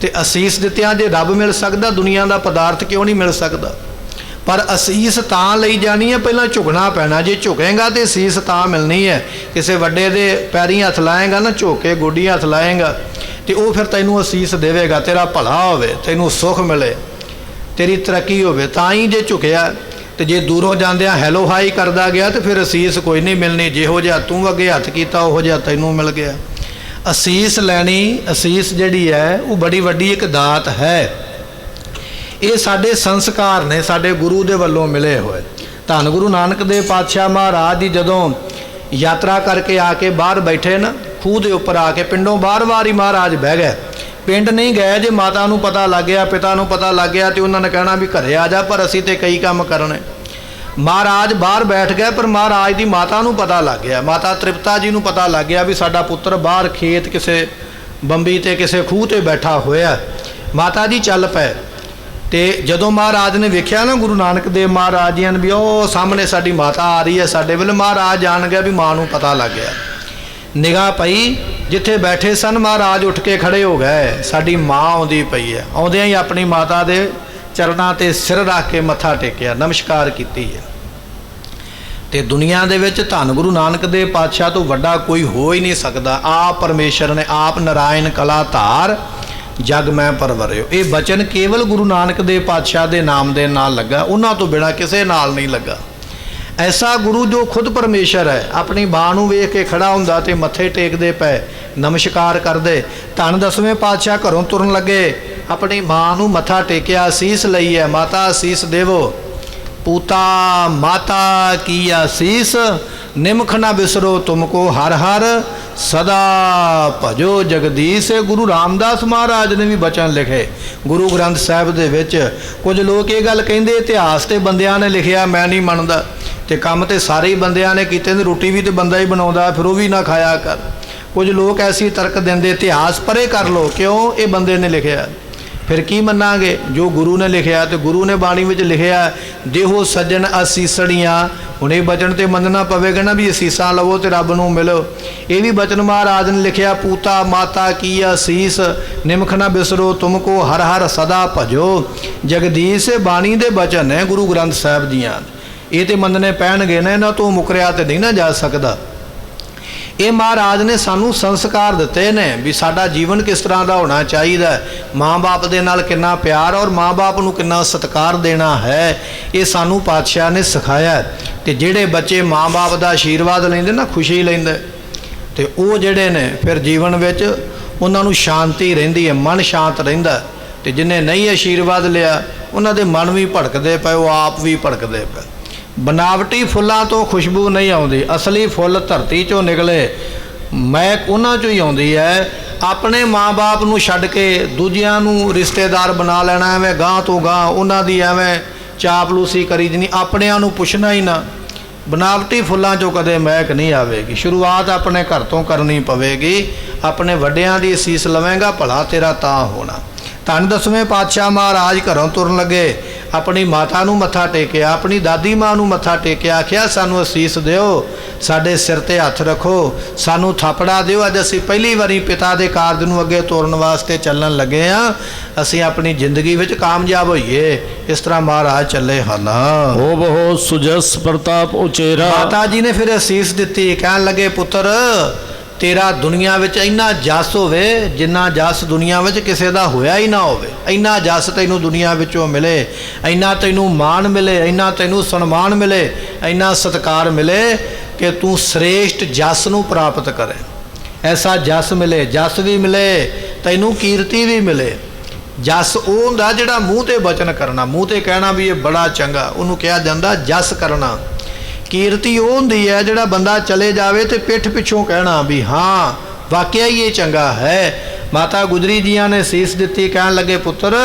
ਤੇ ਅਸੀਸ ਦਿੱਤਿਆਂ ਜੇ ਰੱਬ ਮਿਲ ਸਕਦਾ, ਦੁਨੀਆ ਦਾ ਪਦਾਰਥ ਕਿਉਂ ਨਹੀਂ ਮਿਲ ਸਕਦਾ। ਪਰ ਅਸੀਸ ਤਾਂ ਲਈ ਜਾਣੀ ਹੈ, ਪਹਿਲਾਂ ਝੁਕਣਾ ਪੈਣਾ। ਜੇ ਝੁਕੇਗਾ ਤੇ ਅਸੀਸ ਤਾਂ ਮਿਲਣੀ ਹੈ। ਕਿਸੇ ਵੱਡੇ ਦੇ ਪੈਰੀਂ ਹੱਥ ਲਾਏਗਾ ਨਾ, ਝੁਕ ਕੇ ਗੋਡੀ ਹੱਥ ਲਾਏਗਾ, ਤੇ ਉਹ ਫਿਰ ਤੈਨੂੰ ਅਸੀਸ ਦੇਵੇਗਾ, ਤੇਰਾ ਭਲਾ ਹੋਵੇ, ਤੈਨੂੰ ਸੁੱਖ ਮਿਲੇ, ਤੇਰੀ ਤਰੱਕੀ ਹੋਵੇ, ਤਾਂ ਹੀ ਜੇ ਝੁਕਿਆ। ਤੇ ਜੇ ਦੂਰੋਂ ਜਾਂਦਿਆਂ ਹੈਲੋ ਹਾਈ ਕਰਦਾ ਗਿਆ ਤੇ ਫਿਰ ਅਸੀਸ ਕੋਈ ਨਹੀਂ ਮਿਲਣੀ। ਜਿਹੋ ਜਿਹਾ ਤੂੰ ਅੱਗੇ ਹੱਥ ਕੀਤਾ ਉਹੋ ਜਿਹਾ ਤੈਨੂੰ ਮਿਲ ਗਿਆ। ਅਸੀਸ ਲੈਣੀ, ਅਸੀਸ ਜਿਹੜੀ ਹੈ ਉਹ ਬੜੀ ਵੱਡੀ ਇੱਕ ਦਾਤ ਹੈ। ਇਹ ਸਾਡੇ ਸੰਸਕਾਰ ਨੇ, ਸਾਡੇ ਗੁਰੂ ਦੇ ਵੱਲੋਂ ਮਿਲੇ ਹੋਏ। ਧੰਨ ਗੁਰੂ ਨਾਨਕ ਦੇਵ ਪਾਤਸ਼ਾਹ ਮਹਾਰਾਜ ਜੀ ਜਦੋਂ ਯਾਤਰਾ ਕਰਕੇ ਆ ਕੇ ਬਾਹਰ ਬੈਠੇ ਨਾ, ਖੂਹ ਦੇ ਉੱਪਰ ਆ ਕੇ, ਪਿੰਡੋਂ ਬਾਰ-ਬਾਰ ਹੀ ਮਹਾਰਾਜ ਬਹਿ ਗਏ। ਪਿੰਡ ਨਹੀਂ ਗਏ, ਜੇ ਮਾਤਾ ਨੂੰ ਪਤਾ ਲੱਗ ਗਿਆ, ਪਿਤਾ ਨੂੰ ਪਤਾ ਲੱਗ ਗਿਆ ਤੇ ਉਹਨਾਂ ਨੇ ਕਹਿਣਾ ਵੀ ਘਰੇ ਆ ਜਾ, ਪਰ ਅਸੀਂ ਤੇ ਕਈ ਕੰਮ ਕਰਨੇ। ਮਹਾਰਾਜ ਬਾਹਰ ਬੈਠ ਗਏ, ਪਰ ਮਹਾਰਾਜ ਦੀ ਮਾਤਾ ਨੂੰ ਪਤਾ ਲੱਗ ਗਿਆ, ਮਾਤਾ ਤ੍ਰਿਪਤਾ ਜੀ ਨੂੰ ਪਤਾ ਲੱਗ ਗਿਆ ਵੀ ਸਾਡਾ ਪੁੱਤਰ ਬਾਹਰ ਖੇਤ ਕਿਸੇ ਬੰਬੀ ਤੇ ਕਿਸੇ ਖੂਹ ਤੇ ਬੈਠਾ ਹੋਇਆ। ਮਾਤਾ ਜੀ ਚੱਲ ਪਏ। ਤੇ ਜਦੋਂ ਮਹਾਰਾਜ ਨੇ ਵੇਖਿਆ ਨਾ ਗੁਰੂ ਨਾਨਕ ਦੇਵ ਮਹਾਰਾਜ ਜੀ ਨੇ ਵੀ ਉਹ ਸਾਹਮਣੇ ਸਾਡੀ ਮਾਤਾ ਆ ਰਹੀ ਹੈ ਸਾਡੇ ਵੱਲ, ਮਹਾਰਾਜ ਜਾਣ ਗਿਆ ਵੀ ਮਾਂ ਨੂੰ ਪਤਾ ਲੱਗ ਗਿਆ। ਨਿਗਾਹ ਪਈ, ਜਿੱਥੇ ਬੈਠੇ ਸਨ ਮਹਾਰਾਜ ਉੱਠ ਕੇ ਖੜੇ ਹੋ ਗਏ, ਸਾਡੀ ਮਾਂ ਆਉਂਦੀ ਪਈ ਹੈ। ਆਉਂਦਿਆਂ ਹੀ ਆਪਣੀ ਮਾਤਾ ਦੇ ਚਰਨਾਂ ਤੇ ਸਿਰ ਰੱਖ ਕੇ ਮੱਥਾ ਟੇਕਿਆ, ਨਮਸਕਾਰ ਕੀਤੀ ਹੈ। ਤੇ ਦੁਨੀਆ ਦੇ ਵਿੱਚ ਧੰਨ ਗੁਰੂ ਨਾਨਕ ਦੇਵ ਪਾਤਸ਼ਾਹ ਤੋਂ ਵੱਡਾ ਕੋਈ ਹੋ ਹੀ ਨਹੀਂ ਸਕਦਾ। ਆਪ ਪਰਮੇਸ਼ਰ ਨੇ, ਆਪ ਨਾਰਾਇਣ ਕਲਾ ਧਾਰ ਜਗ ਮੈਂ ਪਰਵਰਿਓ। ਇਹ ਬਚਨ ਕੇਵਲ ਗੁਰੂ ਨਾਨਕ ਦੇਵ ਪਾਤਸ਼ਾਹ ਦੇ ਨਾਮ ਦੇ ਨਾਲ ਲੱਗਾ, ਉਹਨਾਂ ਤੋਂ ਬਿਨਾਂ ਕਿਸੇ ਨਾਲ ਨਹੀਂ ਲੱਗਾ। ਐਸਾ ਗੁਰੂ ਜੋ ਖੁਦ ਪਰਮੇਸ਼ਰ ਹੈ, ਆਪਣੀ ਮਾਂ ਨੂੰ ਵੇਖ ਕੇ ਖੜਾ ਹੁੰਦਾ ਤੇ ਮੱਥੇ ਟੇਕਦੇ ਪਏ, ਨਮਸਕਾਰ ਕਰਦੇ। ਧੰਨ 10ਵੇਂ ਪਾਤਸ਼ਾਹ ਘਰੋਂ ਤੁਰਨ ਲੱਗੇ, ਆਪਣੀ ਮਾਂ ਨੂੰ ਮੱਥਾ ਟੇਕਿਆ, ਅਸੀਸ ਲਈ ਹੈ, ਮਾਤਾ ਅਸੀਸ ਦੇਵੋ। ਪੂਤਾ ਮਾਤਾ ਕੀ ਅਸੀਸ निमख न बिसरो तुमको हर हर सदा भजो जगदीश। गुरु रामदास महाराज ने भी बचन लिखे गुरु ग्रंथ साहिब दे विच। कुछ लोग ये गल कहिंदे इतिहास ते बंदियां ने लिखिया, मैं नहीं मनदा, ते काम ते सारे ही बंदियां ने कीते ने, रोटी भी तो बंदा ही बनाउंदा, फिर वो भी ना खाया कर। कुछ लोग ऐसी तर्क देंदे इतिहास परे कर लो, क्यों ये बंदे ने लिखिया, फिर की मनांगे। जो गुरु ने लिखिया, तो गुरु ने बाणी में लिखिया देहो सज्जन असीसड़ियाँ। हुणे बचन तो मनना पवेगा ना भी असीसा लवो तो रब नूं मिलो। ये भी बचन महाराज ने लिखिया पूता माता की असीस निमख ना बिसरो तुमको हर हर सदा भजो जगदीश। बाणी दे बचन है गुरु ग्रंथ साहिब दियां, ये तो मनने पैणगे ना, इन्हां तो मुकरिया तो नहीं ना जा सकता। ये महाराज ने सानू संस्कार दिते ने भी साडा जीवन किस तरह का होना चाहिए, माँ बाप दे नाल कितना प्यार और माँ बाप नूं कितना सत्कार देना है, ये सानू पातशाह ने सिखाया। तो जिहड़े बच्चे माँ बाप का आशीर्वाद लेंदे ना, खुशी लेंदे, तो वो जिहड़े ने फिर जीवन विच उन्हां नूं शांति रहिंदी है, मन शांत रहिंदा। तो जिन्हें नहीं आशीर्वाद लिया उन्हां दे मन भी भड़कदे पे, वो आप भी भड़कदे पे। बनावटी फुल्लां तो खुशबू नहीं आउंदी, असली फुੱਲ धरती चों निकले महक उन्हां चों ही आउंदी है। अपने माँ बाप नूं छड्ड के दूजियां नूं रिश्तेदार बना लेना, एवें गांह तो गांह उन्हां दी एवें चापलूसी करी जनी, अपणिआं नूं पुछना ही ना। बनावटी फुੱਲਾਂ चों कदे महक नहीं आवेगी। शुरुआत अपने घर तो करनी पवेगी, अपने वड्डियां दी असीस लवेंगा भला तेरा तां होना। धन 10वें पातशाह महाराज घरों तुरन लगे, अपनी माता नूं मत्था टेकिया, अपनी दादी माँ नूं मत्था टेकिया, आखिया सानू असीस दिओ, साडे सिर ते हथ रखो, सानू थापड़ा दिओ। अज असीं पहली वारी पिता दे कारज नूं अगे तोरन वास्ते चलण लगे हाँ, असीं अपनी जिंदगी विच कामयाब होईए। इस तरह महाराज चले हन। हो बहु सुजस प्रताप उचेरा। माता जी ने फिर असीस दिती, कहण लगे पुत्र तेरा दुनिया विच इन्ना जस होवे जिन्ना जस दुनिया विच किसे दा होया ही ना होवे। इन्ना जस तैनूं दुनिया विचों मिले, इन्ना तैनूं मान मिले, इन्ना तैनूं सन्मान मिले, इन्ना सत्कार मिले कि तू श्रेष्ठ जस नूं प्राप्त करे। ऐसा जस मिले, जस भी मिले, तैनूं कीर्ति भी मिले। जस वो हुंदा जिहड़ा मूँह ते वचन करना, मूँह ते कहना भी ये बड़ा चंगा, उहनूं कहा जांदा जस करना। कीर्ति वो हुंदी है जिहड़ा बंदा चले जावे तो पिठ पिछों कहना भी हाँ वाकया ही ये चंगा है। माता गुजरी जियां ने सीस दिती, कहण लगे पुत्र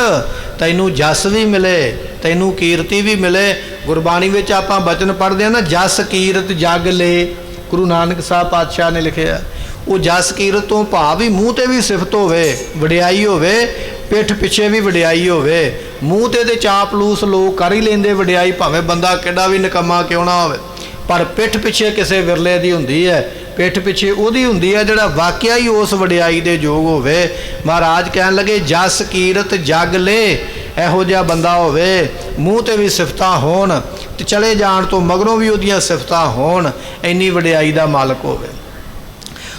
तैनूं जस भी मिले, तैनूं कीर्ति भी मिले। गुरबाणी विच आपां बचन पढ़दे हां ना, जस कीरत जग ले, गुरु नानक साहब पातशाह ने लिखिया। वो जस कीरत तो भाव भी मूँह ते भी सिफत होवे, वडियाई होवे, पिठ पिछे भी वडियाई होवे। मूँह ते चापलूस लोग कर ही लेंदे वडियाई, भावें बंदा किड्डा भी निकम्मा क्यों ना होवे, पर पिठ पिछे किसी विरले की हुंदी है, पिठ पिछे उहदी हुंदी है जिहड़ा वाकया ही उस वडियाई दे योग होवे। महाराज कहण लगे जस कीरत जग ले, इहो जिहा बंदा होवे, मूँह ते भी सिफतां होण ते चले जाण तो मगरों भी उहदियां सिफतां होण, इन्नी वडियाई दा मालक होवे।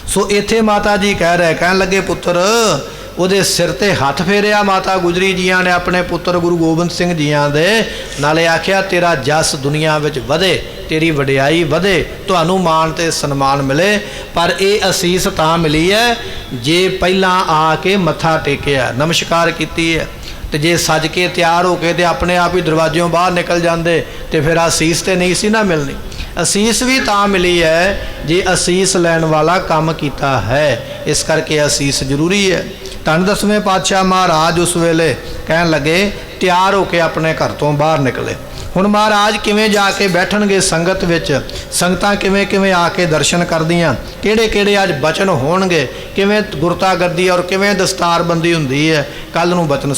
सो इत्थे माता जी कह रहे, कहण लगे पुत्र ਉਹਦੇ सिर ते हथ फेरिया माता गुजरी जियां ने अपने पुत्र गुरु गोबिंद सिंह जियां दे, नाले आख्या तेरा जस दुनिया विच वधे, तेरी वडियाई वधे, तुहानू मान ते सन्मान मिले। पर यह असीस तां मिली है जे पहलां आके मत्था टेकिया, नमस्कार कीती है। तो जे सज के तैयार हो के ते अपने आप ही दरवाजों बाहर निकल जाते तो फिर असीस तो नहीं सी ना मिलनी। असीस भी तां मिली है जे असीस लैण वाला काम कीता है, इस करके असीस जरूरी है। धन 10वें पातशाह महाराज उस वेले कहन लगे तैयार होकर अपने घर तो बाहर निकले। हुण महाराज किवें जाके बैठणगे संगत विच, संगतां किवें किवें आके दर्शन करदियां, किहड़े किहड़े अज बचन होणगे, किवें गुरता गद्दी और किवें दस्तारबंदी हुंदी है, कल नूं बचन